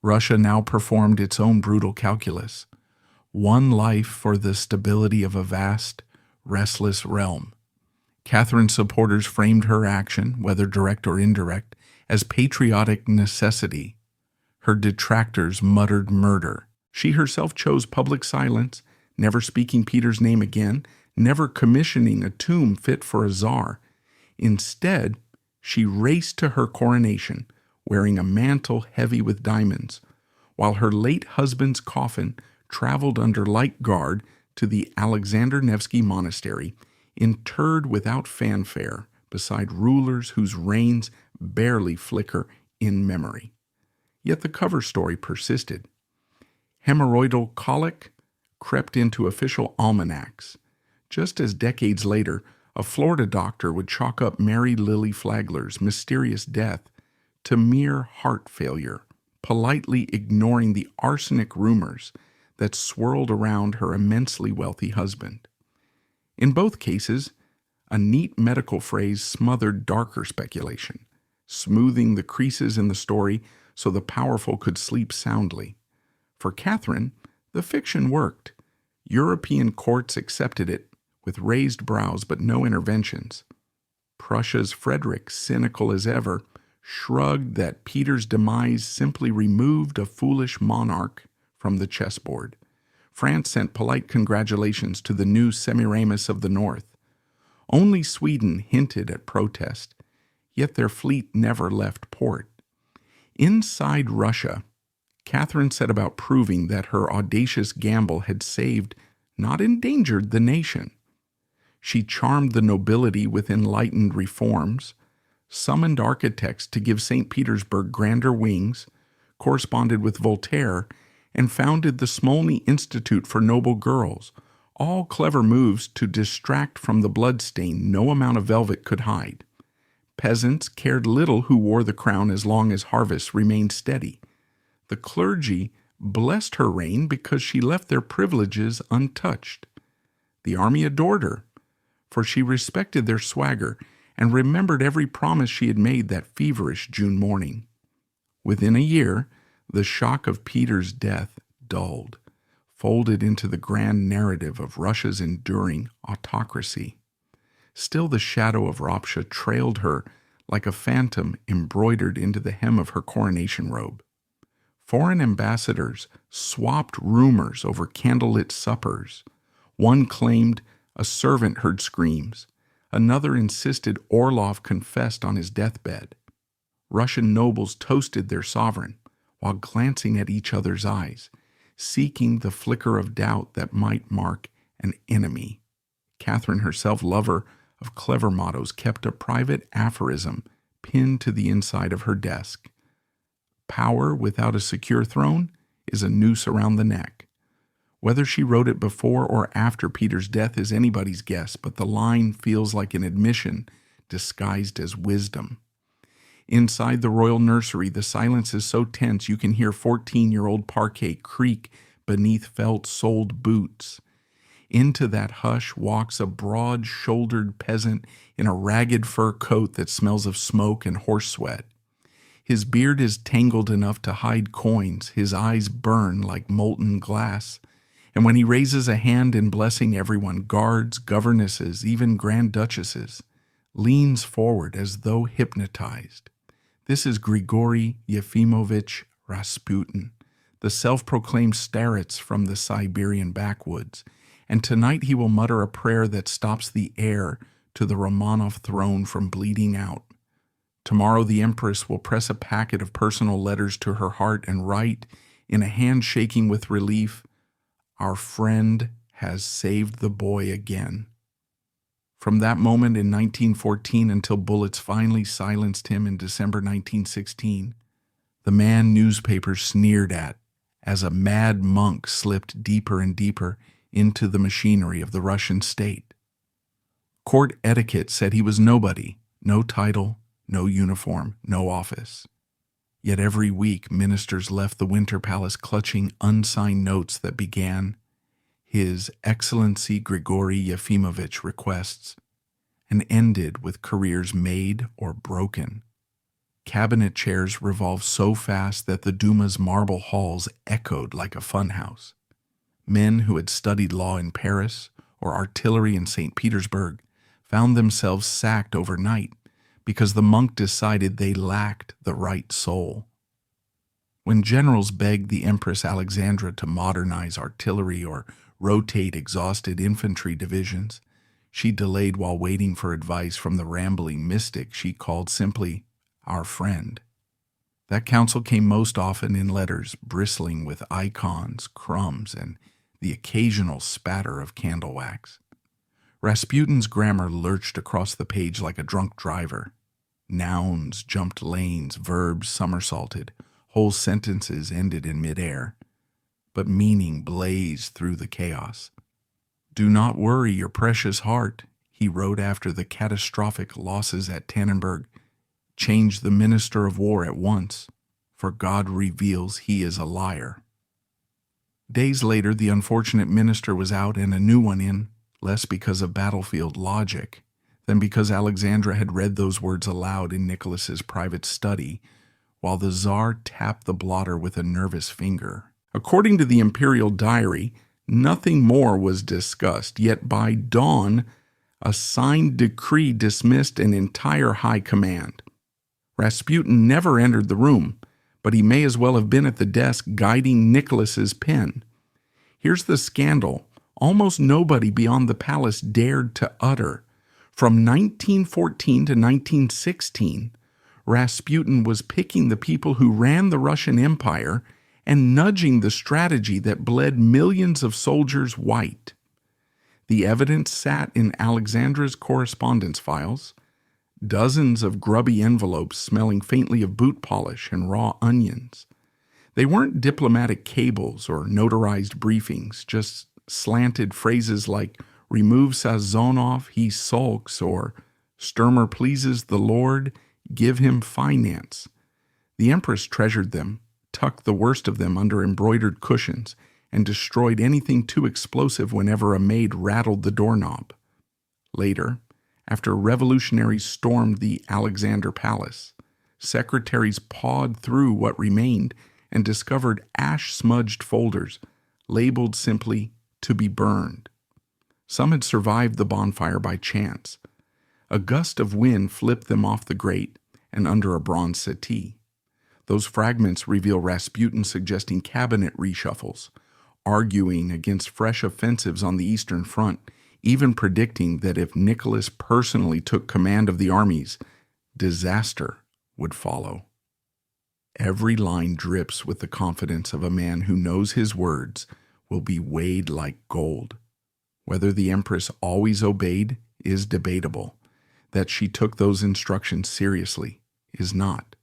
Russia now performed its own brutal calculus. One life for the stability of a vast, restless realm. Catherine's supporters framed her action, whether direct or indirect, as patriotic necessity. Her detractors muttered murder. She herself chose public silence, never speaking Peter's name again, never commissioning a tomb fit for a czar. Instead, she raced to her coronation, wearing a mantle heavy with diamonds, while her late husband's coffin traveled under light guard to the Alexander Nevsky Monastery, interred without fanfare beside rulers whose reigns barely flicker in memory. Yet the cover story persisted. Hemorrhoidal colic crept into official almanacs, just as decades later a Florida doctor would chalk up Mary Lily Flagler's mysterious death to mere heart failure, politely ignoring the arsenic rumors that swirled around her immensely wealthy husband. In both cases, a neat medical phrase smothered darker speculation, smoothing the creases in the story so the powerful could sleep soundly. For Catherine, the fiction worked. European courts accepted it, with raised brows but no interventions. Prussia's Frederick, cynical as ever, shrugged that Peter's demise simply removed a foolish monarch from the chessboard. France sent polite congratulations to the new Semiramis of the North. Only Sweden hinted at protest, yet their fleet never left port. Inside Russia, Catherine set about proving that her audacious gamble had saved, not endangered, the nation. She charmed the nobility with enlightened reforms, summoned architects to give St. Petersburg grander wings, corresponded with Voltaire, and founded the Smolny Institute for Noble Girls, all clever moves to distract from the bloodstain no amount of velvet could hide. Peasants cared little who wore the crown as long as harvests remained steady. The clergy blessed her reign because she left their privileges untouched. The army adored her, for she respected their swagger and remembered every promise she had made that feverish June morning. Within a year, the shock of Peter's death dulled, folded into the grand narrative of Russia's enduring autocracy. Still the shadow of Ropsha trailed her like a phantom embroidered into the hem of her coronation robe. Foreign ambassadors swapped rumors over candlelit suppers. One claimed a servant heard screams. Another insisted Orlov confessed on his deathbed. Russian nobles toasted their sovereign while glancing at each other's eyes, seeking the flicker of doubt that might mark an enemy. Catherine herself, lover of clever mottos, kept a private aphorism pinned to the inside of her desk. Power without a secure throne is a noose around the neck. Whether she wrote it before or after Peter's death is anybody's guess, but the line feels like an admission disguised as wisdom. Inside the royal nursery, the silence is so tense you can hear 14-year-old parquet creak beneath felt-soled boots. Into that hush walks a broad-shouldered peasant in a ragged fur coat that smells of smoke and horse sweat. His beard is tangled enough to hide coins, his eyes burn like molten glass, and when he raises a hand in blessing everyone, guards, governesses, even grand duchesses, leans forward as though hypnotized. This is Grigori Yefimovich Rasputin, the self-proclaimed starist from the Siberian backwoods, and tonight he will mutter a prayer that stops the heir to the Romanov throne from bleeding out. Tomorrow the Empress will press a packet of personal letters to her heart and write, in a hand shaking with relief, "Our friend has saved the boy again." From that moment in 1914 until bullets finally silenced him in December 1916, the man newspapers sneered at as a mad monk slipped deeper and deeper into the machinery of the Russian state. Court etiquette said he was nobody, no title, no uniform, no office. Yet every week ministers left the Winter Palace clutching unsigned notes that began, "His Excellency Grigori Yefimovich requests," and ended with careers made or broken. Cabinet chairs revolved so fast that the Duma's marble halls echoed like a funhouse. Men who had studied law in Paris or artillery in St. Petersburg found themselves sacked overnight because the monk decided they lacked the right soul. When generals begged the Empress Alexandra to modernize artillery or rotate exhausted infantry divisions, she delayed while waiting for advice from the rambling mystic she called simply "our friend." That counsel came most often in letters bristling with icons, crumbs, and the occasional spatter of candle wax. Rasputin's grammar lurched across the page like a drunk driver. Nouns jumped lanes, verbs somersaulted, whole sentences ended in midair. But meaning blazed through the chaos. "Do not worry your precious heart," he wrote after the catastrophic losses at Tannenberg. "Change the minister of war at once, for God reveals he is a liar." Days later, the unfortunate minister was out and a new one in, less because of battlefield logic than because Alexandra had read those words aloud in Nicholas's private study, while the Tsar tapped the blotter with a nervous finger. According to the imperial diary, nothing more was discussed, yet by dawn, a signed decree dismissed an entire high command. Rasputin never entered the room, but he may as well have been at the desk guiding Nicholas's pen. Here's the scandal almost nobody beyond the palace dared to utter. From 1914 to 1916, Rasputin was picking the people who ran the Russian Empire and nudging the strategy that bled millions of soldiers white. The evidence sat in Alexandra's correspondence files, dozens of grubby envelopes smelling faintly of boot polish and raw onions. They weren't diplomatic cables or notarized briefings, just slanted phrases like "remove Sazonov, he sulks," or "Sturmer pleases the Lord, give him finance." The Empress treasured them, tucked the worst of them under embroidered cushions, and destroyed anything too explosive whenever a maid rattled the doorknob. Later, after revolutionaries stormed the Alexander Palace, secretaries pawed through what remained and discovered ash-smudged folders, labeled simply "to be burned." Some had survived the bonfire by chance. A gust of wind flipped them off the grate and under a bronze settee. Those fragments reveal Rasputin suggesting cabinet reshuffles, arguing against fresh offensives on the Eastern Front, even predicting that if Nicholas personally took command of the armies, disaster would follow. Every line drips with the confidence of a man who knows his words will be weighed like gold. Whether the Empress always obeyed is debatable. That she took those instructions seriously is not.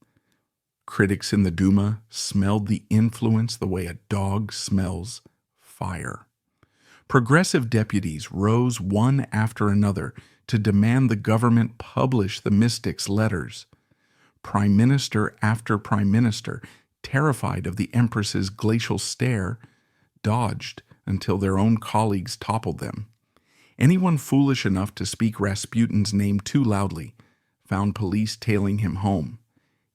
Critics in the Duma smelled the influence the way a dog smells fire. Progressive deputies rose one after another to demand the government publish the mystics' letters. Prime minister after prime minister, terrified of the empress's glacial stare, dodged until their own colleagues toppled them. Anyone foolish enough to speak Rasputin's name too loudly found police tailing him home,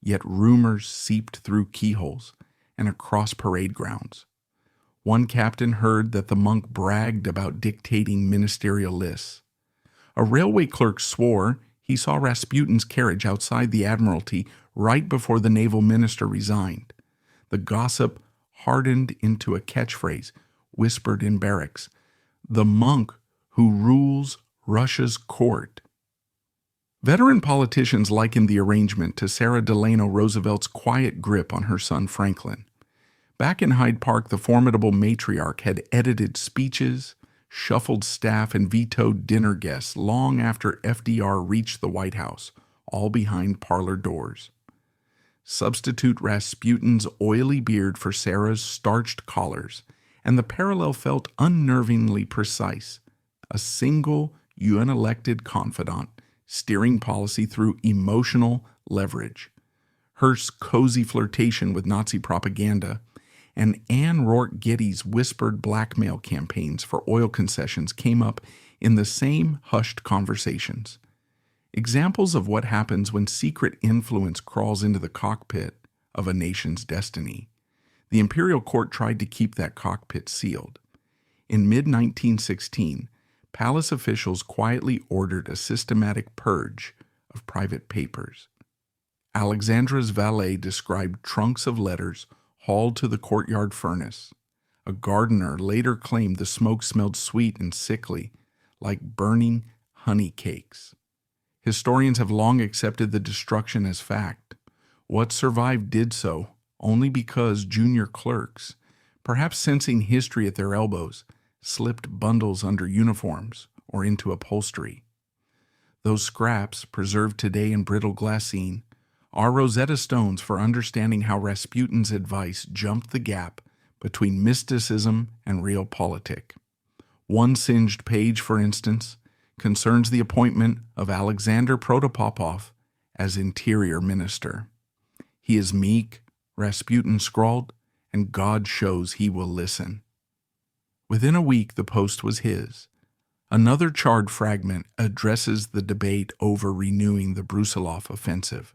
yet rumors seeped through keyholes and across parade grounds. One captain heard that the monk bragged about dictating ministerial lists. A railway clerk swore he saw Rasputin's carriage outside the Admiralty right before the naval minister resigned. The gossip hardened into a catchphrase, whispered in barracks: "The monk who rules Russia's court." Veteran politicians likened the arrangement to Sarah Delano Roosevelt's quiet grip on her son Franklin. Back in Hyde Park, the formidable matriarch had edited speeches, shuffled staff, and vetoed dinner guests long after FDR reached the White House, all behind parlor doors. Substitute Rasputin's oily beard for Sarah's starched collars, and the parallel felt unnervingly precise. A single, UN-elected confidant steering policy through emotional leverage. Hearst's cozy flirtation with Nazi propaganda, and Anne Rourke Getty's whispered blackmail campaigns for oil concessions came up in the same hushed conversations. Examples of what happens when secret influence crawls into the cockpit of a nation's destiny. The imperial court tried to keep that cockpit sealed. In mid-1916, palace officials quietly ordered a systematic purge of private papers. Alexandra's valet described trunks of letters hauled to the courtyard furnace. A gardener later claimed the smoke smelled sweet and sickly, like burning honey cakes. Historians have long accepted the destruction as fact. What survived did so only because junior clerks, perhaps sensing history at their elbows, slipped bundles under uniforms or into upholstery. Those scraps, preserved today in brittle glassine, are Rosetta Stones for understanding how Rasputin's advice jumped the gap between mysticism and realpolitik. One singed page, for instance, concerns the appointment of Alexander Protopopov as interior minister. "He is meek," Rasputin scrawled, "and God shows he will listen." Within a week, the post was his. Another charred fragment addresses the debate over renewing the Brusilov offensive.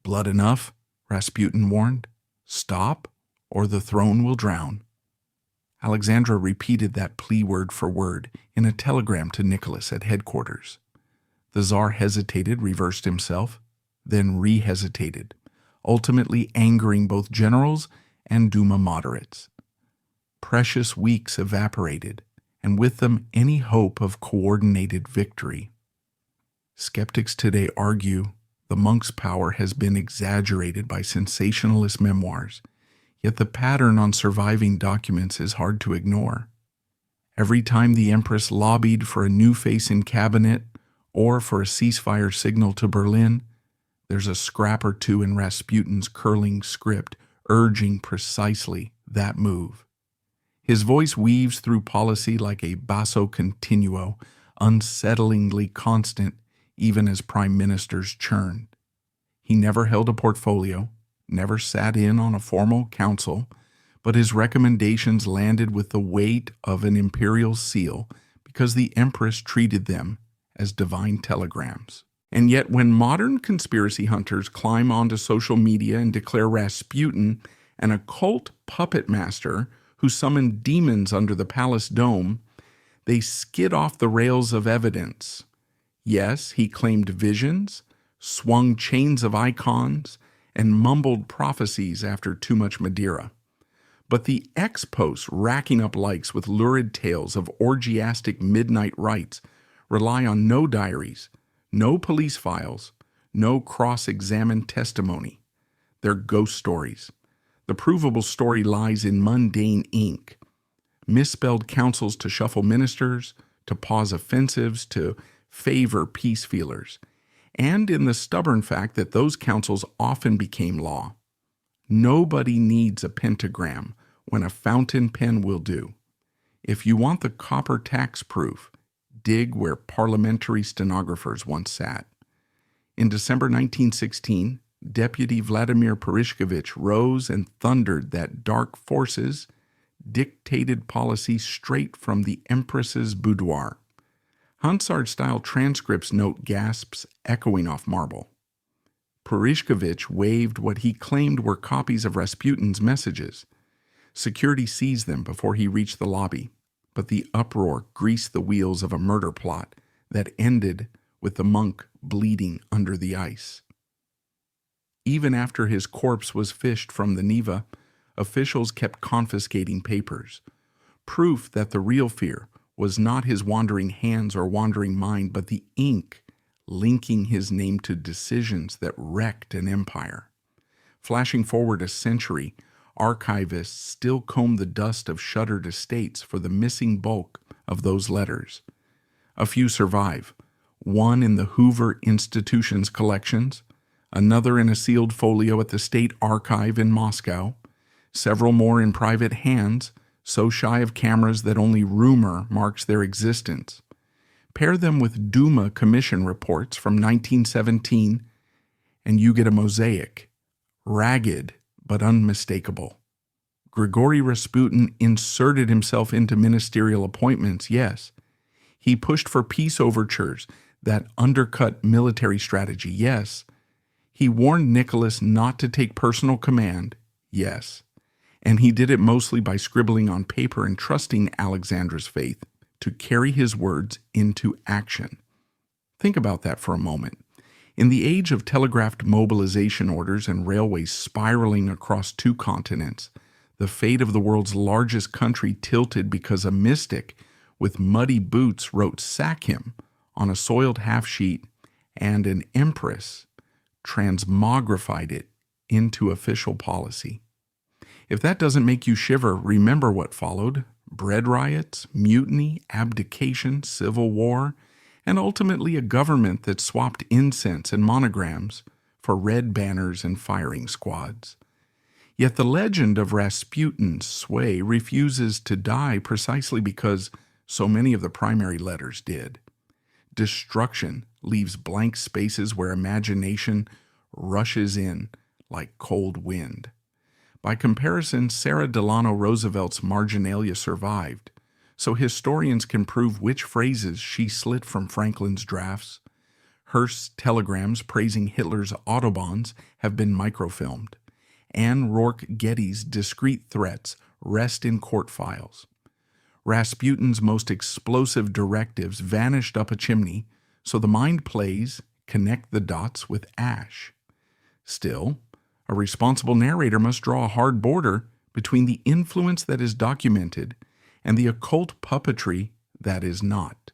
"Blood enough?" Rasputin warned. "Stop, or the throne will drown." Alexandra repeated that plea word for word in a telegram to Nicholas at headquarters. The Tsar hesitated, reversed himself, then re-hesitated, ultimately angering both generals and Duma moderates. Precious weeks evaporated, and with them any hope of coordinated victory. Skeptics today argue the monk's power has been exaggerated by sensationalist memoirs, yet the pattern on surviving documents is hard to ignore. Every time the Empress lobbied for a new face in cabinet or for a ceasefire signal to Berlin, there's a scrap or two in Rasputin's curling script urging precisely that move. His voice weaves through policy like a basso continuo, unsettlingly constant even as prime ministers churned. He never held a portfolio, never sat in on a formal council, but his recommendations landed with the weight of an imperial seal because the empress treated them as divine telegrams. And yet when modern conspiracy hunters climb onto social media and declare Rasputin an occult puppet master who summoned demons under the palace dome, they skid off the rails of evidence. Yes, he claimed visions, swung chains of icons, and mumbled prophecies after too much Madeira. But the ex-posts racking up likes with lurid tales of orgiastic midnight rites rely on no diaries, no police files, no cross-examined testimony. They're ghost stories. The provable story lies in mundane ink. Misspelled counsels to shuffle ministers, to pause offensives, to favor peace feelers, and in the stubborn fact that those counsels often became law. Nobody needs a pentagram when a fountain pen will do. If you want the copper tax proof, dig where parliamentary stenographers once sat. In December 1916, Deputy Vladimir Purishkevich rose and thundered that dark forces dictated policy straight from the Empress's boudoir. Hansard-style transcripts note gasps echoing off marble. Purishkevich waved what he claimed were copies of Rasputin's messages. Security seized them before he reached the lobby, but the uproar greased the wheels of a murder plot that ended with the monk bleeding under the ice. Even after his corpse was fished from the Neva, officials kept confiscating papers, proof that the real fear was not his wandering hands or wandering mind, but the ink linking his name to decisions that wrecked an empire. Flashing forward a century, archivists still comb the dust of shuttered estates for the missing bulk of those letters. A few survive, one in the Hoover Institution's collections, another in a sealed folio at the State Archive in Moscow, several more in private hands, so shy of cameras that only rumor marks their existence. Pair them with Duma Commission reports from 1917, and you get a mosaic, ragged but unmistakable. Grigori Rasputin inserted himself into ministerial appointments, yes. He pushed for peace overtures that undercut military strategy, yes. He warned Nicholas not to take personal command, yes. And he did it mostly by scribbling on paper and trusting Alexandra's faith to carry his words into action. Think about that for a moment. In the age of telegraphed mobilization orders and railways spiraling across 2 continents, the fate of the world's largest country tilted because a mystic with muddy boots wrote "sack him" on a soiled half-sheet, and an empress transmogrified it into official policy. If that doesn't make you shiver, remember what followed: bread riots, mutiny, abdication, civil war, and ultimately a government that swapped incense and monograms for red banners and firing squads. Yet the legend of Rasputin's sway refuses to die precisely because so many of the primary letters did. Destruction leaves blank spaces where imagination rushes in like cold wind. By comparison, Sarah Delano Roosevelt's marginalia survived, so historians can prove which phrases she slit from Franklin's drafts. Hearst's telegrams praising Hitler's autobahns have been microfilmed. Anne Rourke Getty's discreet threats rest in court files. Rasputin's most explosive directives vanished up a chimney, so the mind plays connect the dots with ash. Still, a responsible narrator must draw a hard border between the influence that is documented and the occult puppetry that is not.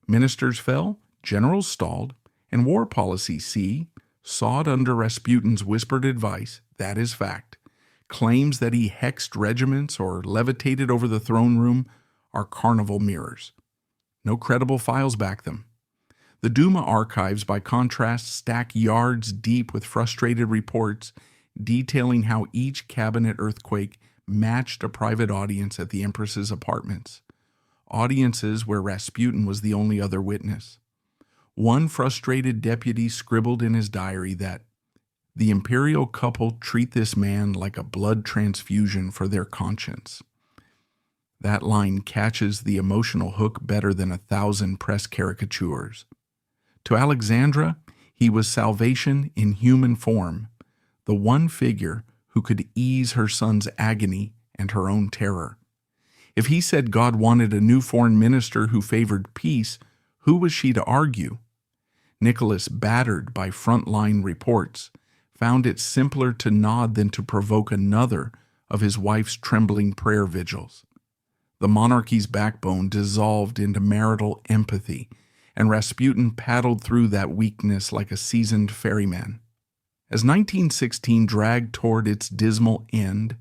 Ministers fell, generals stalled, and war policy, sawed under Rasputin's whispered advice, that is fact. Claims that he hexed regiments or levitated over the throne room are carnival mirrors. No credible files back them. The Duma archives, by contrast, stack yards deep with frustrated reports detailing how each cabinet earthquake matched a private audience at the Empress's apartments, audiences where Rasputin was the only other witness. One frustrated deputy scribbled in his diary that the imperial couple treat this man like a blood transfusion for their conscience. That line catches the emotional hook better than 1,000 press caricatures. To Alexandra, he was salvation in human form, the one figure who could ease her son's agony and her own terror. If he said God wanted a new foreign minister who favored peace, who was she to argue? Nicholas, battered by frontline reports, found it simpler to nod than to provoke another of his wife's trembling prayer vigils. The monarchy's backbone dissolved into marital empathy, and Rasputin paddled through that weakness like a seasoned ferryman. As 1916 dragged toward its dismal end,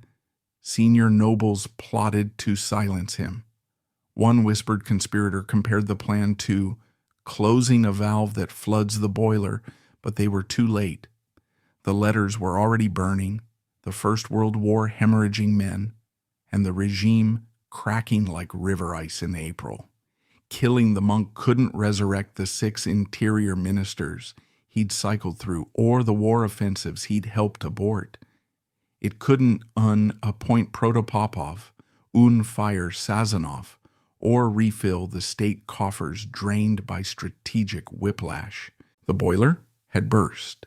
senior nobles plotted to silence him. One whispered conspirator compared the plan to closing a valve that floods the boiler, but they were too late. The letters were already burning, the First World War hemorrhaging men, and the regime cracking like river ice in April. killing the monk couldn't resurrect the 6 interior ministers he'd cycled through or the war offensives he'd helped abort. It couldn't appoint Protopopov, fire Sazonov, or refill the state coffers drained by strategic whiplash. The boiler had burst.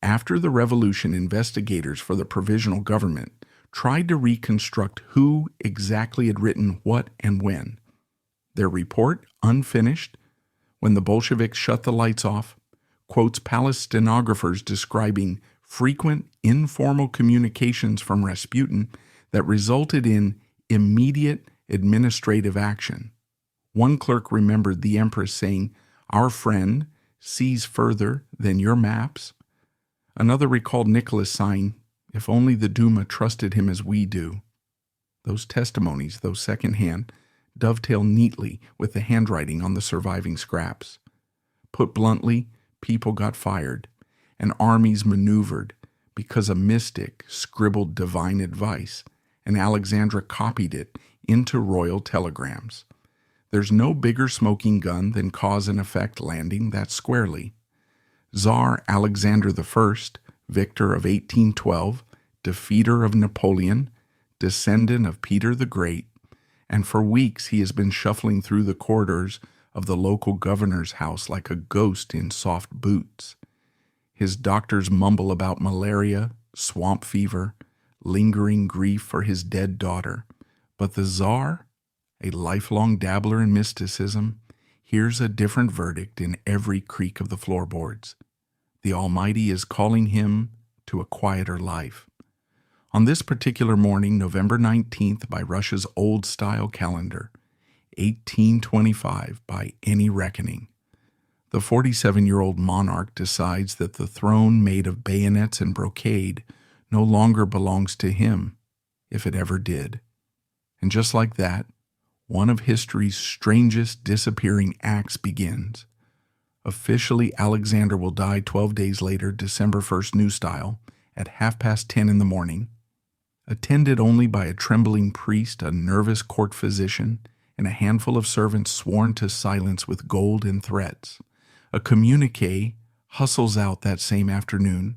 After the revolution, investigators for the provisional government tried to reconstruct who exactly had written what and when. Their report, unfinished, when the Bolsheviks shut the lights off, quotes palace stenographers describing frequent informal communications from Rasputin that resulted in immediate administrative action. One clerk remembered the Empress saying, "Our friend sees further than your maps." Another recalled Nicholas saying, "If only the Duma trusted him as we do." Those testimonies, though secondhand, dovetail neatly with the handwriting on the surviving scraps. Put bluntly, people got fired, and armies maneuvered because a mystic scribbled divine advice, and Alexandra copied it into royal telegrams. There's no bigger smoking gun than cause and effect landing that squarely. Tsar Alexander I, victor of 1812, defeater of Napoleon, descendant of Peter the Great, and for weeks he has been shuffling through the corridors of the local governor's house like a ghost in soft boots. His doctors mumble about malaria, swamp fever, lingering grief for his dead daughter, but the Tsar, a lifelong dabbler in mysticism, hears a different verdict in every creak of the floorboards. The Almighty is calling him to a quieter life. On this particular morning, November 19th, by Russia's old-style calendar, 1825 by any reckoning, the 47-year-old monarch decides that the throne made of bayonets and brocade no longer belongs to him, if it ever did. And just like that, one of history's strangest disappearing acts begins. Officially, Alexander will die 12 days later, December 1st, New Style, at 10:30 in the morning, attended only by a trembling priest, a nervous court physician, and a handful of servants sworn to silence with gold and threats. A communique hustles out that same afternoon.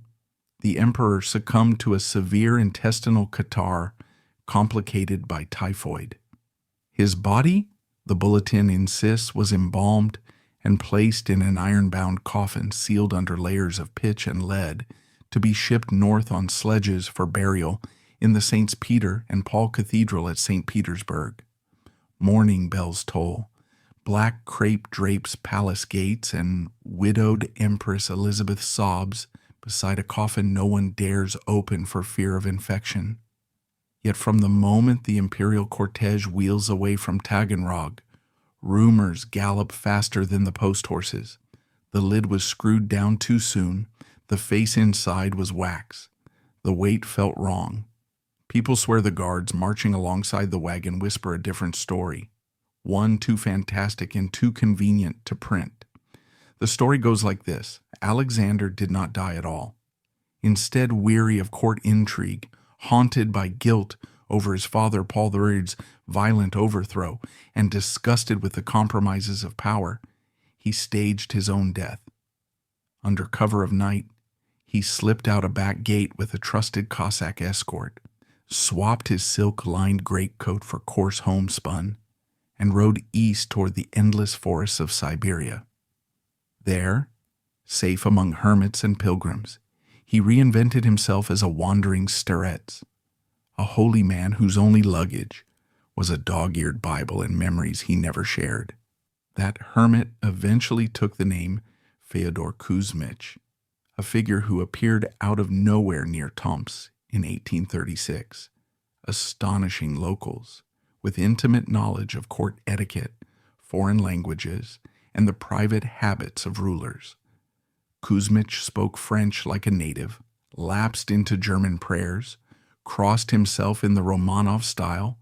The emperor succumbed to a severe intestinal catarrh complicated by typhoid. His body, the bulletin insists, was embalmed and placed in an iron-bound coffin sealed under layers of pitch and lead to be shipped north on sledges for burial in the Saints Peter and Paul Cathedral at St. Petersburg. Mourning bells toll. Black crepe drapes palace gates, and widowed Empress Elizabeth sobs beside a coffin no one dares open for fear of infection. Yet from the moment the imperial cortege wheels away from Taganrog, rumors gallop faster than the post horses. The lid was screwed down too soon. The face inside was wax. The weight felt wrong. People swear the guards marching alongside the wagon whisper a different story, one too fantastic and too convenient to print. The story goes like this: Alexander did not die at all. Instead, weary of court intrigue, haunted by guilt over his father Paul III's violent overthrow, and disgusted with the compromises of power, he staged his own death. Under cover of night, he slipped out a back gate with a trusted Cossack escort, swapped his silk-lined greatcoat for coarse homespun, and rode east toward the endless forests of Siberia. There, safe among hermits and pilgrims, he reinvented himself as a wandering starets, a holy man whose only luggage was a dog-eared Bible and memories he never shared. That hermit eventually took the name Fyodor Kuzmich, a figure who appeared out of nowhere near Tomsk in 1836, astonishing locals with intimate knowledge of court etiquette, foreign languages, and the private habits of rulers. Kuzmich spoke French like a native, lapsed into German prayers, crossed himself in the Romanov style,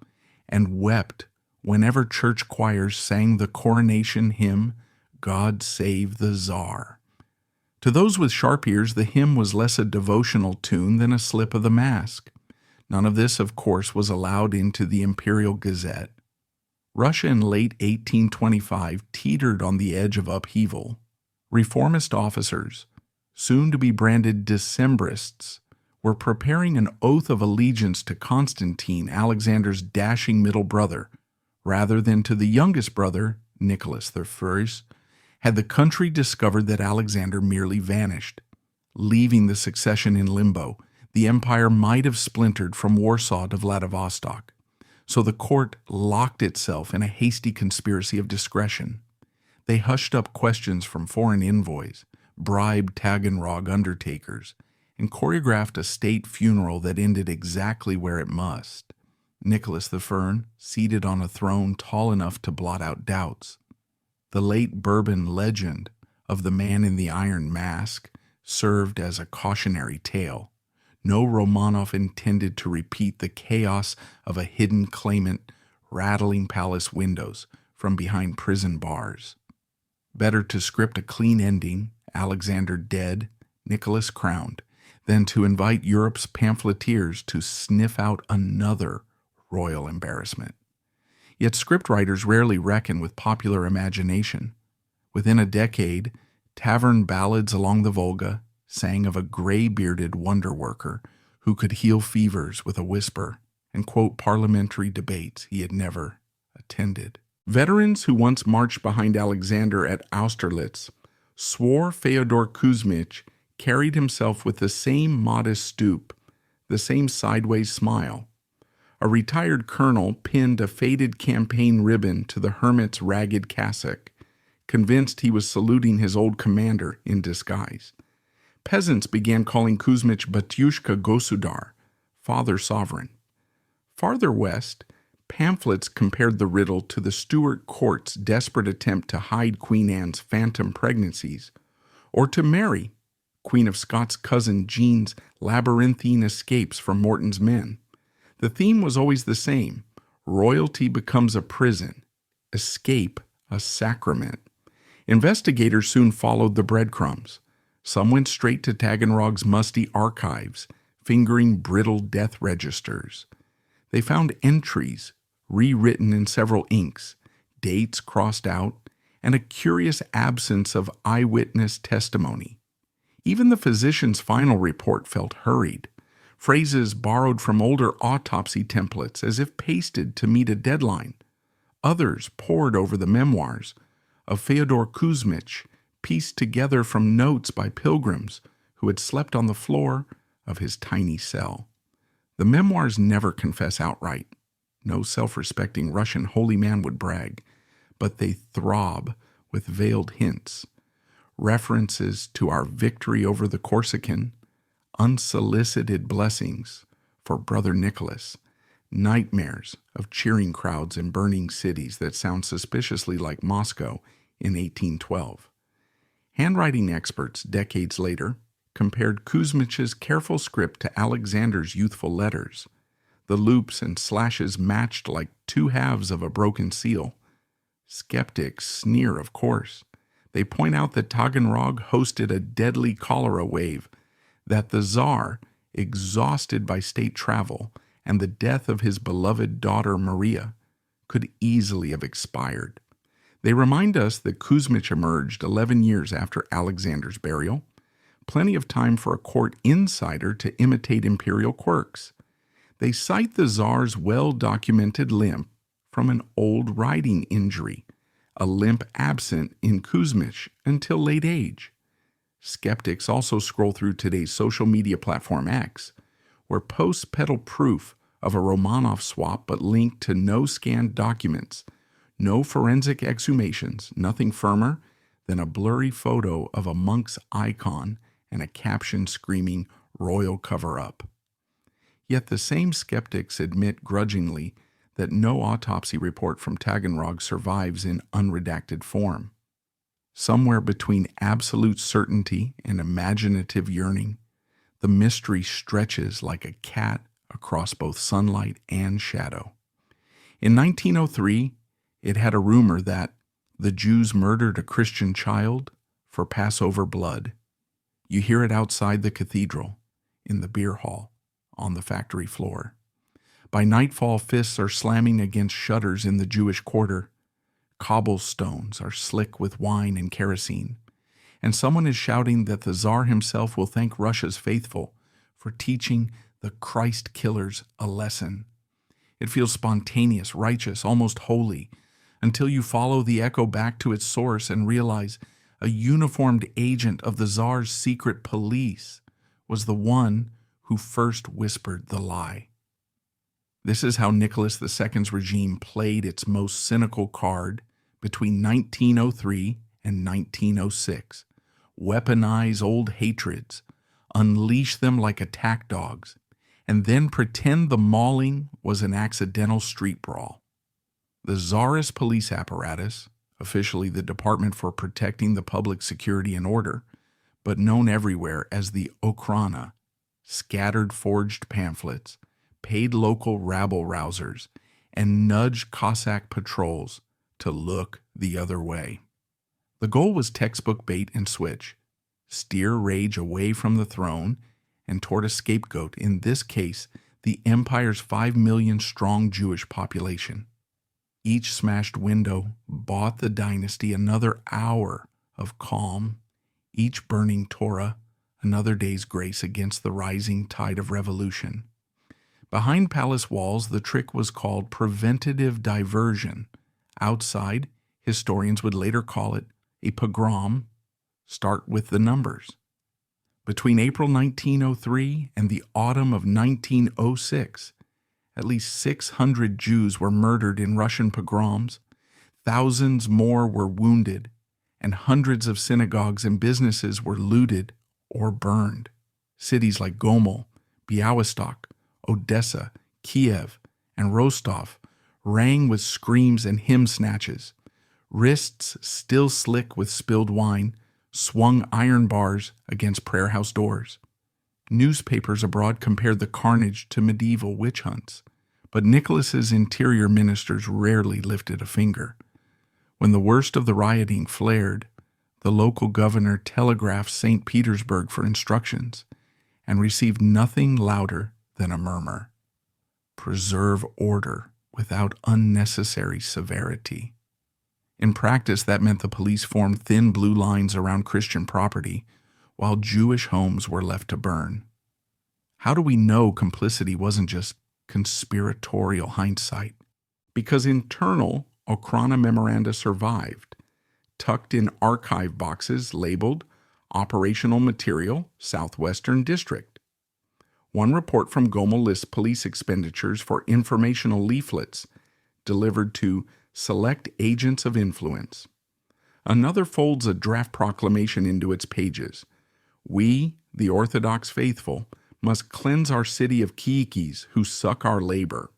and wept whenever church choirs sang the coronation hymn, God Save the Tsar. To those with sharp ears, the hymn was less a devotional tune than a slip of the mask. None of this, of course, was allowed into the Imperial Gazette. Russia in late 1825 teetered on the edge of upheaval. Reformist officers, soon to be branded Decembrists, were preparing an oath of allegiance to Constantine, Alexander's dashing middle brother, rather than to the youngest brother, Nicholas I, had the country discovered that Alexander merely vanished. Leaving the succession in limbo, the empire might have splintered from Warsaw to Vladivostok. So the court locked itself in a hasty conspiracy of discretion. They hushed up questions from foreign envoys, bribed Taganrog undertakers, and choreographed a state funeral that ended exactly where it must. Nicholas I, seated on a throne tall enough to blot out doubts. The late Bourbon legend of the man in the iron mask served as a cautionary tale. No Romanov intended to repeat the chaos of a hidden claimant rattling palace windows from behind prison bars. Better to script a clean ending, Alexander dead, Nicholas crowned, than to invite Europe's pamphleteers to sniff out another royal embarrassment. Yet scriptwriters rarely reckon with popular imagination. Within a decade, tavern ballads along the Volga sang of a gray-bearded wonder-worker who could heal fevers with a whisper and quote parliamentary debates he had never attended. Veterans who once marched behind Alexander at Austerlitz swore Fyodor Kuzmich carried himself with the same modest stoop, the same sideways smile. A retired colonel pinned a faded campaign ribbon to the hermit's ragged cassock, convinced he was saluting his old commander in disguise. Peasants began calling Kuzmich Batyushka Gosudar, Father Sovereign. Farther west, pamphlets compared the riddle to the Stuart court's desperate attempt to hide Queen Anne's phantom pregnancies, or to Mary, Queen of Scots' cousin Jean's labyrinthine escapes from Morton's men. The theme was always the same: royalty becomes a prison, escape a sacrament. Investigators soon followed the breadcrumbs. Some went straight to Taganrog's musty archives, fingering brittle death registers. They found entries, rewritten in several inks, dates crossed out, and a curious absence of eyewitness testimony. Even the physician's final report felt hurried, phrases borrowed from older autopsy templates as if pasted to meet a deadline. Others pored over the memoirs of Fyodor Kuzmich, pieced together from notes by pilgrims who had slept on the floor of his tiny cell. The memoirs never confess outright. No self-respecting Russian holy man would brag, but they throb with veiled hints, references to our victory over the Corsican, unsolicited blessings for Brother Nicholas, nightmares of cheering crowds in burning cities that sound suspiciously like Moscow in 1812. Handwriting experts, decades later, compared Kuzmich's careful script to Alexander's youthful letters. The loops and slashes matched like two halves of a broken seal. Skeptics sneer, of course. They point out that Taganrog hosted a deadly cholera wave, that the Tsar, exhausted by state travel and the death of his beloved daughter Maria, could easily have expired. They remind us that Kuzmich emerged 11 years after Alexander's burial, plenty of time for a court insider to imitate imperial quirks. They cite the Tsar's well-documented limp from an old riding injury, a limp absent in Kuzmich until late age. Skeptics also scroll through today's social media platform X, where posts peddle proof of a Romanov swap but linked to no scanned documents, no forensic exhumations, nothing firmer than a blurry photo of a monk's icon and a caption screaming "royal cover-up." Yet the same skeptics admit grudgingly that no autopsy report from Taganrog survives in unredacted form. Somewhere between absolute certainty and imaginative yearning, the mystery stretches like a cat across both sunlight and shadow. In 1903, it had a rumor that the Jews murdered a Christian child for Passover blood. You hear it outside the cathedral, in the beer hall, on the factory floor. By nightfall, fists are slamming against shutters in the Jewish quarter. Cobblestones are slick with wine and kerosene. And someone is shouting that the Tsar himself will thank Russia's faithful for teaching the Christ killers a lesson. It feels spontaneous, righteous, almost holy, until you follow the echo back to its source and realize a uniformed agent of the Tsar's secret police was the one who first whispered the lie. This is how Nicholas II's regime played its most cynical card between 1903 and 1906. Weaponize old hatreds, unleash them like attack dogs, and then pretend the mauling was an accidental street brawl. The Tsarist police apparatus, officially the Department for Protecting the Public Security and Order, but known everywhere as the Okhrana, scattered forged pamphlets, paid local rabble-rousers, and nudged Cossack patrols to look the other way. The goal was textbook bait and switch, steer rage away from the throne and toward a scapegoat, in this case, the empire's 5 million strong Jewish population. Each smashed window bought the dynasty another hour of calm, each burning Torah another day's grace against the rising tide of revolution. Behind palace walls, the trick was called preventative diversion. Outside, historians would later call it a pogrom. Start with the numbers. Between April 1903 and the autumn of 1906, at least 600 Jews were murdered in Russian pogroms, thousands more were wounded, and hundreds of synagogues and businesses were looted or burned. Cities like Gomel, Białystok, Odessa, Kiev, and Rostov rang with screams and hymn snatches. Wrists still slick with spilled wine swung iron bars against prayer house doors. Newspapers abroad compared the carnage to medieval witch hunts, but Nicholas's interior ministers rarely lifted a finger. When the worst of the rioting flared, the local governor telegraphed St. Petersburg for instructions and received nothing louder than a murmur. Preserve order without unnecessary severity. In practice, that meant the police formed thin blue lines around Christian property, while Jewish homes were left to burn. How do we know complicity wasn't just conspiratorial hindsight? Because internal Okhrana memoranda survived, tucked in archive boxes labeled Operational Material, Southwestern District. One report from Gomel lists police expenditures for informational leaflets delivered to select agents of influence. Another folds a draft proclamation into its pages. We, the Orthodox faithful, must cleanse our city of kiikis who suck our labor.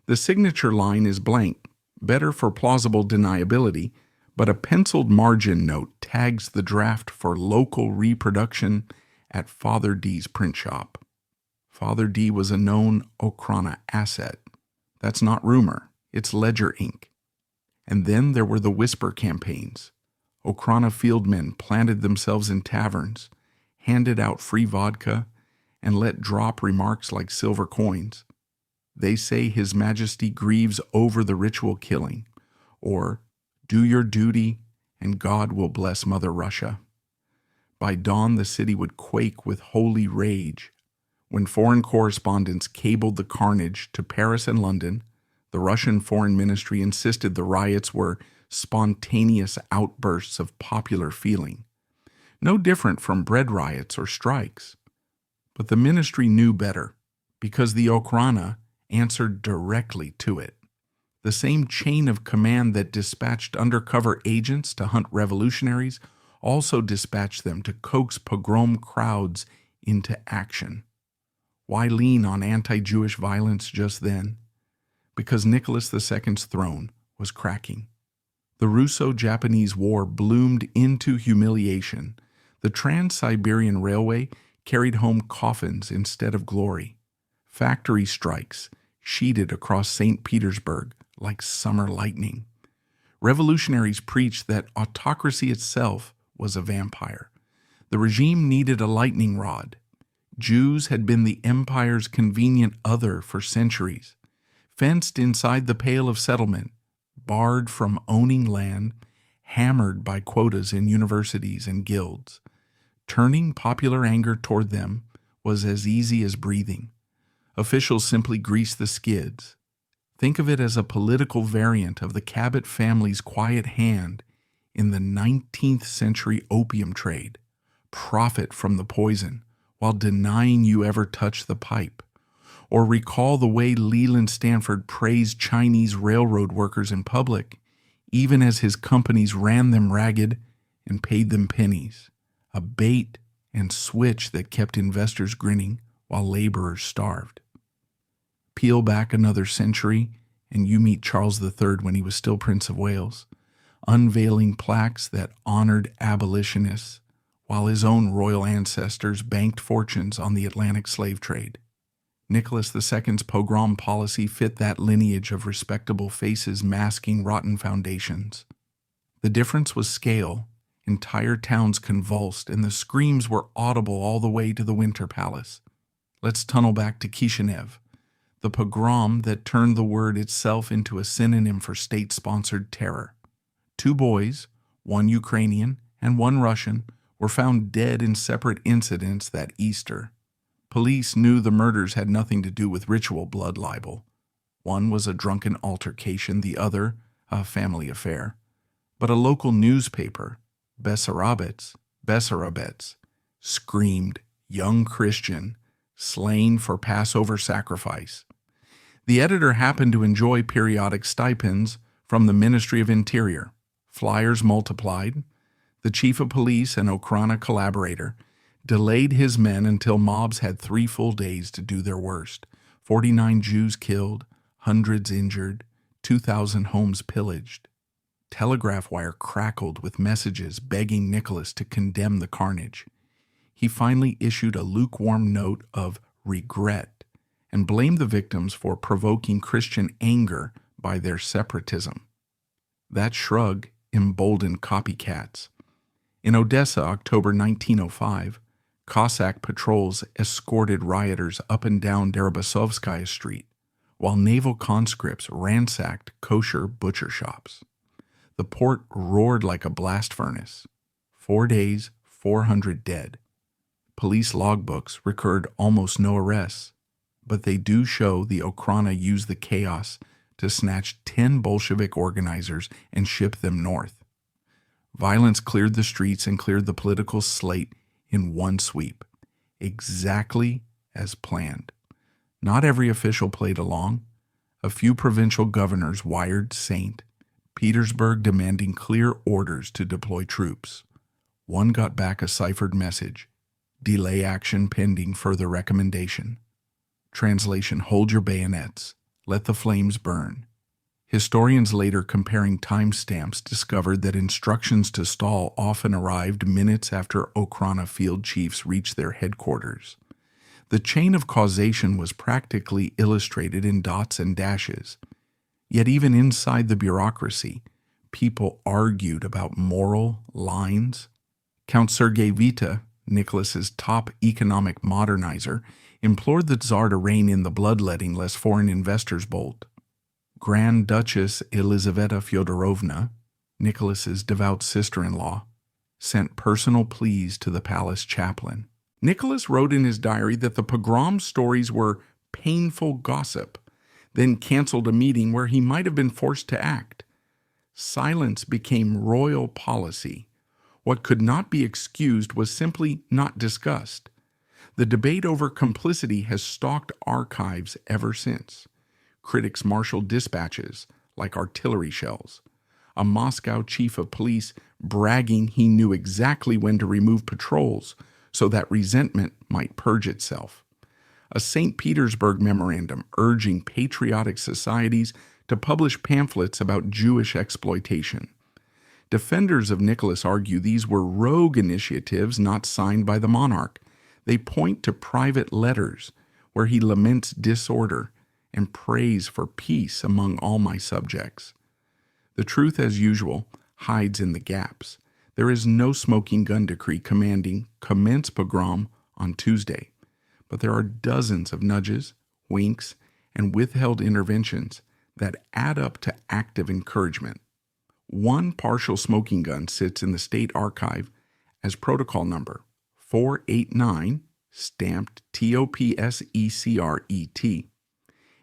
The signature line is blank, better for plausible deniability, but a penciled margin note tags the draft for local reproduction at Father D's print shop. Father D was a known Okhrana asset. That's not rumor, it's ledger ink. And then there were the whisper campaigns. Okhrana fieldmen planted themselves in taverns, handed out free vodka, and let drop remarks like silver coins. They say His Majesty grieves over the ritual killing, or do your duty and God will bless Mother Russia. By dawn, the city would quake with holy rage. When foreign correspondents cabled the carnage to Paris and London, the Russian Foreign Ministry insisted the riots were spontaneous outbursts of popular feeling, no different from bread riots or strikes. But the ministry knew better, because the Okhrana answered directly to it. The same chain of command that dispatched undercover agents to hunt revolutionaries also dispatched them to coax pogrom crowds into action. Why lean on anti-Jewish violence just then? Because Nicholas II's throne was cracking. The Russo-Japanese War bloomed into humiliation. The Trans-Siberian Railway carried home coffins instead of glory. Factory strikes sheeted across St. Petersburg like summer lightning. Revolutionaries preached that autocracy itself was a vampire. The regime needed a lightning rod. Jews had been the empire's convenient other for centuries. fenced inside the pale of settlement, barred from owning land, hammered by quotas in universities and guilds. Turning popular anger toward them was as easy as breathing. Officials simply greased the skids. Think of it as a political variant of the Cabot family's quiet hand in the 19th century opium trade. Profit from the poison while denying you ever touch the pipe. Or recall the way Leland Stanford praised Chinese railroad workers in public, even as his companies ran them ragged and paid them pennies. A bait and switch that kept investors grinning while laborers starved. Peel back another century, and you meet Charles III when he was still Prince of Wales, unveiling plaques that honored abolitionists, while his own royal ancestors banked fortunes on the Atlantic slave trade. Nicholas II's pogrom policy fit that lineage of respectable faces masking rotten foundations. The difference was scale. Entire towns convulsed, and the screams were audible all the way to the Winter Palace. Let's tunnel back to Kishinev, the pogrom that turned the word itself into a synonym for state-sponsored terror. 2 boys, one Ukrainian and one Russian, were found dead in separate incidents that Easter. Police knew the murders had nothing to do with ritual blood libel. One was a drunken altercation, the other a family affair. But a local newspaper, Bessarabets, screamed, "Young Christian, slain for Passover sacrifice." The editor happened to enjoy periodic stipends from the Ministry of Interior. Flyers multiplied. The chief of police, an Okrana collaborator, delayed his men until mobs had 3 full days to do their worst. 49 Jews killed, hundreds injured, 2,000 homes pillaged. Telegraph wire crackled with messages begging Nicholas to condemn the carnage. He finally issued a lukewarm note of regret and blamed the victims for provoking Christian anger by their separatism. That shrug emboldened copycats. In Odessa, October 1905, Cossack patrols escorted rioters up and down Deribasovskaya Street, while naval conscripts ransacked kosher butcher shops. The port roared like a blast furnace. 4 days, 400 dead. Police logbooks record almost no arrests, but they do show the Okrana used the chaos to snatch 10 Bolshevik organizers and ship them north. Violence cleared the streets and cleared the political slate in one sweep, exactly as planned. Not every official played along. A few provincial governors wired St. Petersburg demanding clear orders to deploy troops. One got back a ciphered message: delay action pending further recommendation. Translation: hold your bayonets, let the flames burn. Historians later comparing timestamps discovered that instructions to stall often arrived minutes after Okrana field chiefs reached their headquarters. The chain of causation was practically illustrated in dots and dashes. Yet even inside the bureaucracy, people argued about moral lines. Count Sergei Vita, Nicholas's top economic modernizer, implored the Tsar to rein in the bloodletting lest foreign investors bolt. Grand Duchess Elizaveta Fyodorovna, Nicholas's devout sister-in-law, sent personal pleas to the palace chaplain. Nicholas wrote in his diary that the pogrom stories were painful gossip, then canceled a meeting where he might have been forced to act. Silence became royal policy. What could not be excused was simply not discussed. The debate over complicity has stalked archives ever since. Critics marshaled dispatches like artillery shells. A Moscow chief of police bragging he knew exactly when to remove patrols so that resentment might purge itself. A St. Petersburg memorandum urging patriotic societies to publish pamphlets about Jewish exploitation. Defenders of Nicholas argue these were rogue initiatives not signed by the monarch. They point to private letters where he laments disorder and prays for peace among all my subjects. The truth, as usual, hides in the gaps. There is no smoking gun decree commanding commence pogrom on Tuesday, but there are dozens of nudges, winks, and withheld interventions that add up to active encouragement. One partial smoking gun sits in the state archive as protocol number 489, stamped TOPSECRET.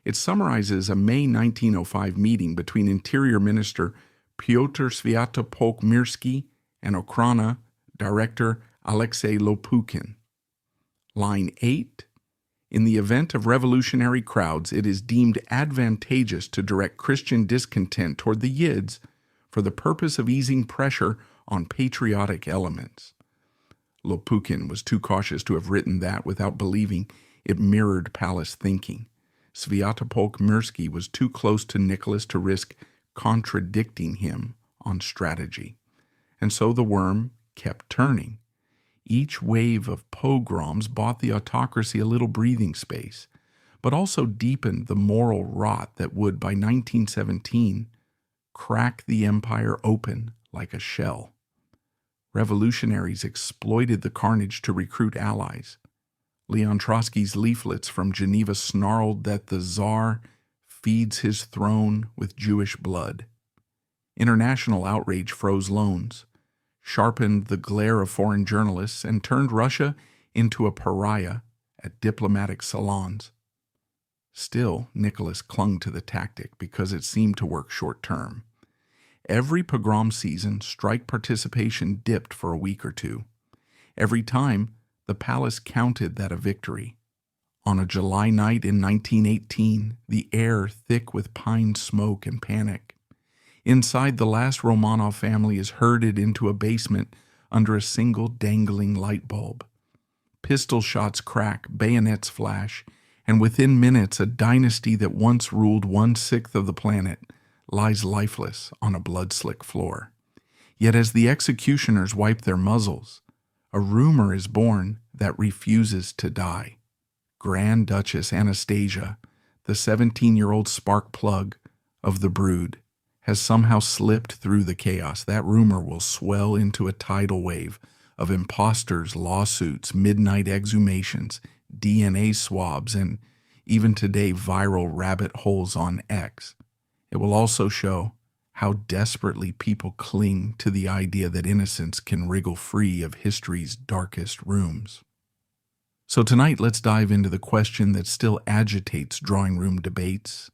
It summarizes a May 1905 meeting between Interior Minister Pyotr Sviatopolk-Mirsky and Okhrana Director Alexei Lopukhin. Line 8. In the event of revolutionary crowds, it is deemed advantageous to direct Christian discontent toward the Yids for the purpose of easing pressure on patriotic elements. Lopukhin was too cautious to have written that without believing it mirrored palace thinking. Sviatopolk-Mirsky was too close to Nicholas to risk contradicting him on strategy. And so the worm kept turning. Each wave of pogroms bought the autocracy a little breathing space, but also deepened the moral rot that would, by 1917, crack the empire open like a shell. Revolutionaries exploited the carnage to recruit allies. Leon Trotsky's leaflets from Geneva snarled that the Tsar feeds his throne with Jewish blood. International outrage froze loans, sharpened the glare of foreign journalists, and turned Russia into a pariah at diplomatic salons. Still, Nicholas clung to the tactic because it seemed to work short-term. Every pogrom season, strike participation dipped for a week or two. Every time, the palace counted that a victory. On a July night in 1918, the air thick with pine smoke and panic. Inside, the last Romanov family is herded into a basement under a single dangling light bulb. Pistol shots crack, bayonets flash, and within minutes a dynasty that once ruled 1/6 of the planet lies lifeless on a blood-slick floor. Yet as the executioners wipe their muzzles, a rumor is born that refuses to die. Grand Duchess Anastasia, the 17-year-old spark plug of the brood, has somehow slipped through the chaos. That rumor will swell into a tidal wave of imposters, lawsuits, midnight exhumations, DNA swabs, and even today viral rabbit holes on X. It will also show how desperately people cling to the idea that innocence can wriggle free of history's darkest rooms. So tonight, let's dive into the question that still agitates drawing room debates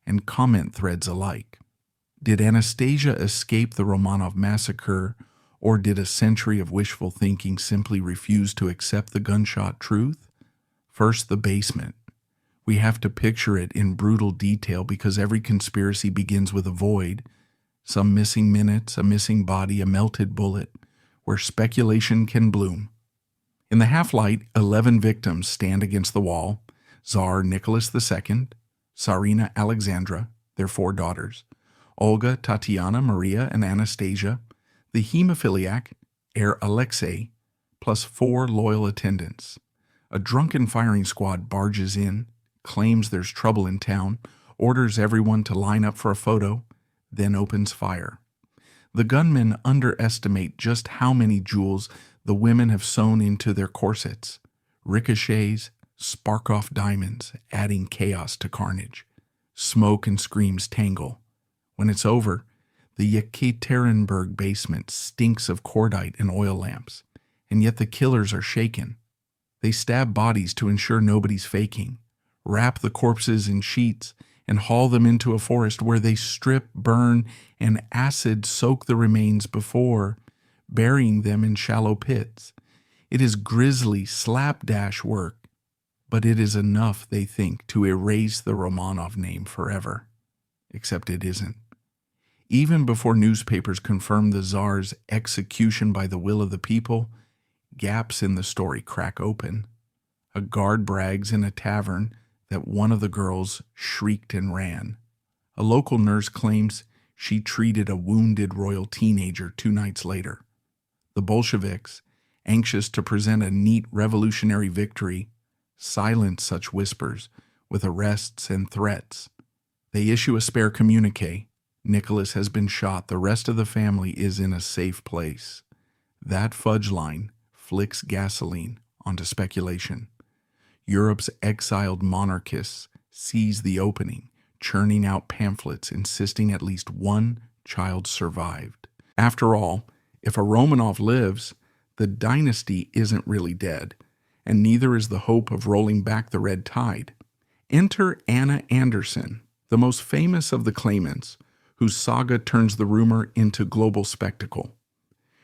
and comment threads alike. Did Anastasia escape the Romanov massacre, or did a century of wishful thinking simply refuse to accept the gunshot truth? First, the basement. We have to picture it in brutal detail because every conspiracy begins with a void, some missing minutes, a missing body, a melted bullet, where speculation can bloom. In the half-light, 11 victims stand against the wall: Tsar Nicholas II, Tsarina Alexandra, their 4 daughters, Olga, Tatiana, Maria, and Anastasia, the hemophiliac, heir Alexei, plus 4 loyal attendants. A drunken firing squad barges in, claims there's trouble in town, orders everyone to line up for a photo, then opens fire. The gunmen underestimate just how many jewels the women have sewn into their corsets. Ricochets, spark-off diamonds, adding chaos to carnage. Smoke and screams tangle. When it's over, the Yekaterinburg basement stinks of cordite and oil lamps, and yet the killers are shaken. They stab bodies to ensure nobody's faking, wrap the corpses in sheets, and haul them into a forest where they strip, burn, and acid soak the remains before burying them in shallow pits. It is grisly, slapdash work, but it is enough, they think, to erase the Romanov name forever. Except it isn't. Even before newspapers confirm the Tsar's execution by the will of the people, gaps in the story crack open. A guard brags in a tavern that one of the girls shrieked and ran. A local nurse claims she treated a wounded royal teenager 2 nights later. The Bolsheviks, anxious to present a neat revolutionary victory, silence such whispers with arrests and threats. They issue a spare communique. Nicholas has been shot. The rest of the family is in a safe place. That fudge line flicks gasoline onto speculation. Europe's exiled monarchists seized the opening, churning out pamphlets insisting at least one child survived. After all, if a Romanov lives, the dynasty isn't really dead, and neither is the hope of rolling back the red tide. Enter Anna Anderson, the most famous of the claimants, whose saga turns the rumor into global spectacle.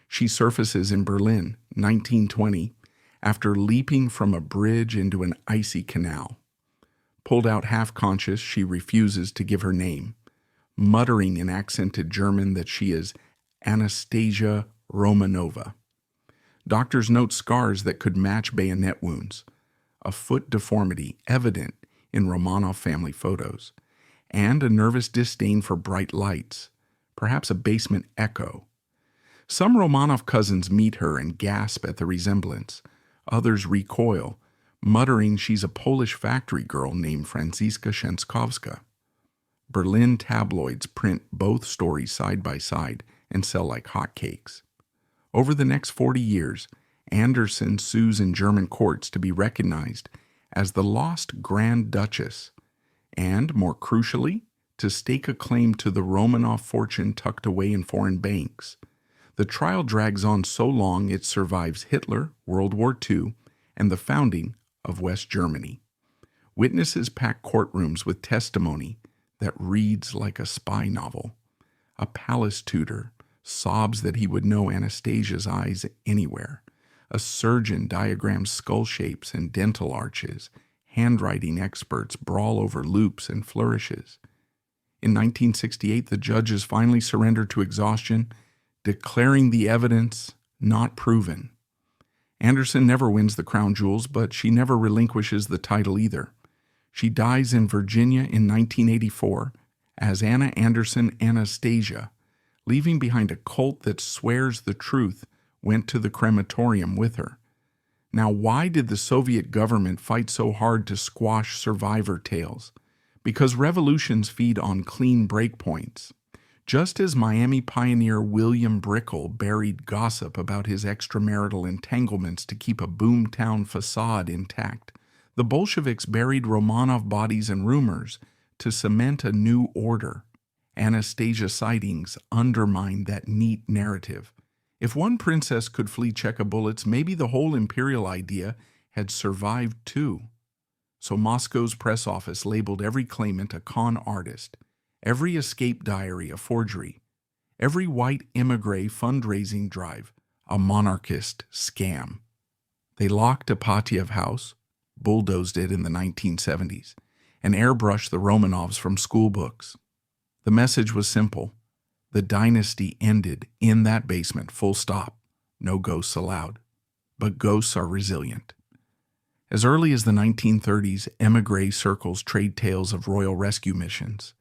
She surfaces in Berlin, 1920, after leaping from a bridge into an icy canal. Pulled out half-conscious, she refuses to give her name, muttering in accented German that she is Anastasia Romanova. Doctors note scars that could match bayonet wounds, a foot deformity evident in Romanov family photos, and a nervous disdain for bright lights, perhaps a basement echo. Some Romanov cousins meet her and gasp at the resemblance. Others recoil, muttering she's a Polish factory girl named Franziska Szenskowska. Berlin tabloids print both stories side by side and sell like hotcakes. Over the next 40 years, Anderson sues in German courts to be recognized as the lost Grand Duchess, and, more crucially, to stake a claim to the Romanov fortune tucked away in foreign banks. The trial drags on so long it survives Hitler, World War II, and the founding of West Germany. Witnesses pack courtrooms with testimony that reads like a spy novel. A palace tutor sobs that he would know Anastasia's eyes anywhere. A surgeon diagrams skull shapes and dental arches. Handwriting experts brawl over loops and flourishes. In 1968, the judges finally surrendered to exhaustion, declaring the evidence not proven. Anderson never wins the crown jewels, but she never relinquishes the title either. She dies in Virginia in 1984 as Anna Anderson Anastasia, leaving behind a cult that swears the truth went to the crematorium with her. Now, why did the Soviet government fight so hard to squash survivor tales? Because revolutions feed on clean breakpoints. Just as Miami pioneer William Brickell buried gossip about his extramarital entanglements to keep a boomtown facade intact, the Bolsheviks buried Romanov bodies and rumors to cement a new order. Anastasia sightings undermined that neat narrative. If one princess could flee Cheka bullets, maybe the whole imperial idea had survived too. So Moscow's press office labeled every claimant a con artist, every escape diary a forgery, every white émigré fundraising drive a monarchist scam. They locked Ipatiev House, bulldozed it in the 1970s, and airbrushed the Romanovs from school books. The message was simple. The dynasty ended in that basement, full stop. No ghosts allowed. But ghosts are resilient. As early as the 1930s, émigré circles trade tales of royal rescue missions,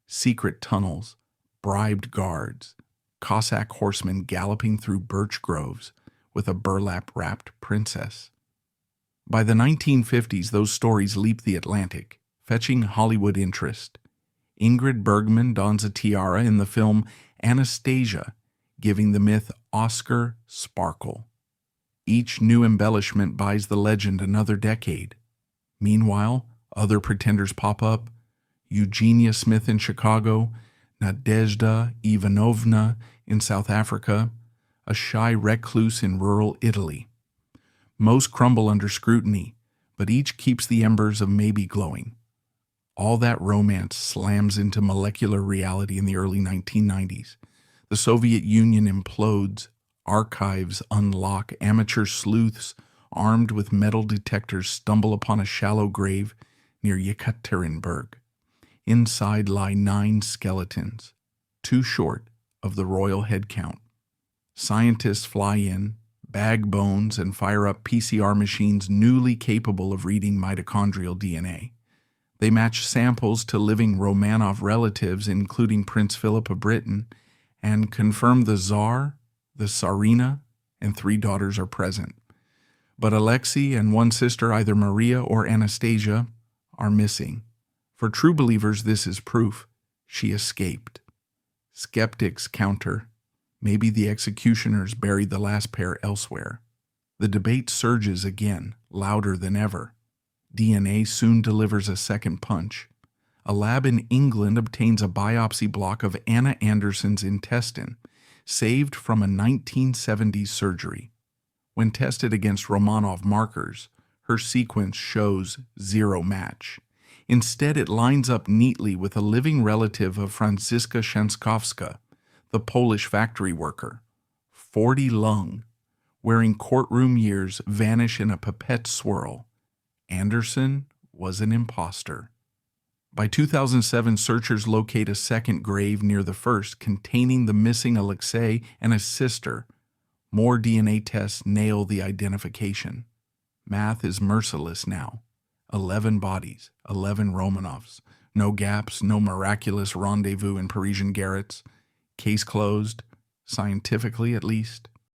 secret tunnels, bribed guards, Cossack horsemen galloping through birch groves with a burlap-wrapped princess. By the 1950s, those stories leaped the Atlantic, fetching Hollywood interest. Ingrid Bergman dons a tiara in the film Anastasia, giving the myth Oscar sparkle. Each new embellishment buys the legend another decade. Meanwhile, other pretenders pop up. Eugenia Smith in Chicago, Nadezhda Ivanovna in South Africa, a shy recluse in rural Italy. Most crumble under scrutiny, but each keeps the embers of maybe glowing. All that romance slams into molecular reality in the early 1990s. The Soviet Union implodes, archives unlock, amateur sleuths armed with metal detectors stumble upon a shallow grave near Yekaterinburg. Inside lie 9 skeletons, 2 short of the royal head count. Scientists fly in, bag bones, and fire up PCR machines newly capable of reading mitochondrial DNA. They match samples to living Romanov relatives, including Prince Philip of Britain, and confirm the Tsar, the tsarina, and 3 daughters are present. But Alexei and one sister, either Maria or Anastasia, are missing. For true believers, this is proof she escaped. Skeptics counter. Maybe the executioners buried the last pair elsewhere. The debate surges again, louder than ever. DNA soon delivers a second punch. A lab in England obtains a biopsy block of Anna Anderson's intestine, saved from a 1970s surgery. When tested against Romanov markers, her sequence shows zero match. Instead, it lines up neatly with a living relative of Franziska Szankowska, the Polish factory worker. 40 lung, wearing courtroom years, vanish in a pipette swirl. Anderson was an imposter. By 2007, searchers locate a second grave near the first, containing the missing Alexei and his sister. More DNA tests nail the identification. Math is merciless now. 11 bodies, 11 Romanovs. No gaps, no miraculous rendezvous in Parisian garrets. Case closed, scientifically at least.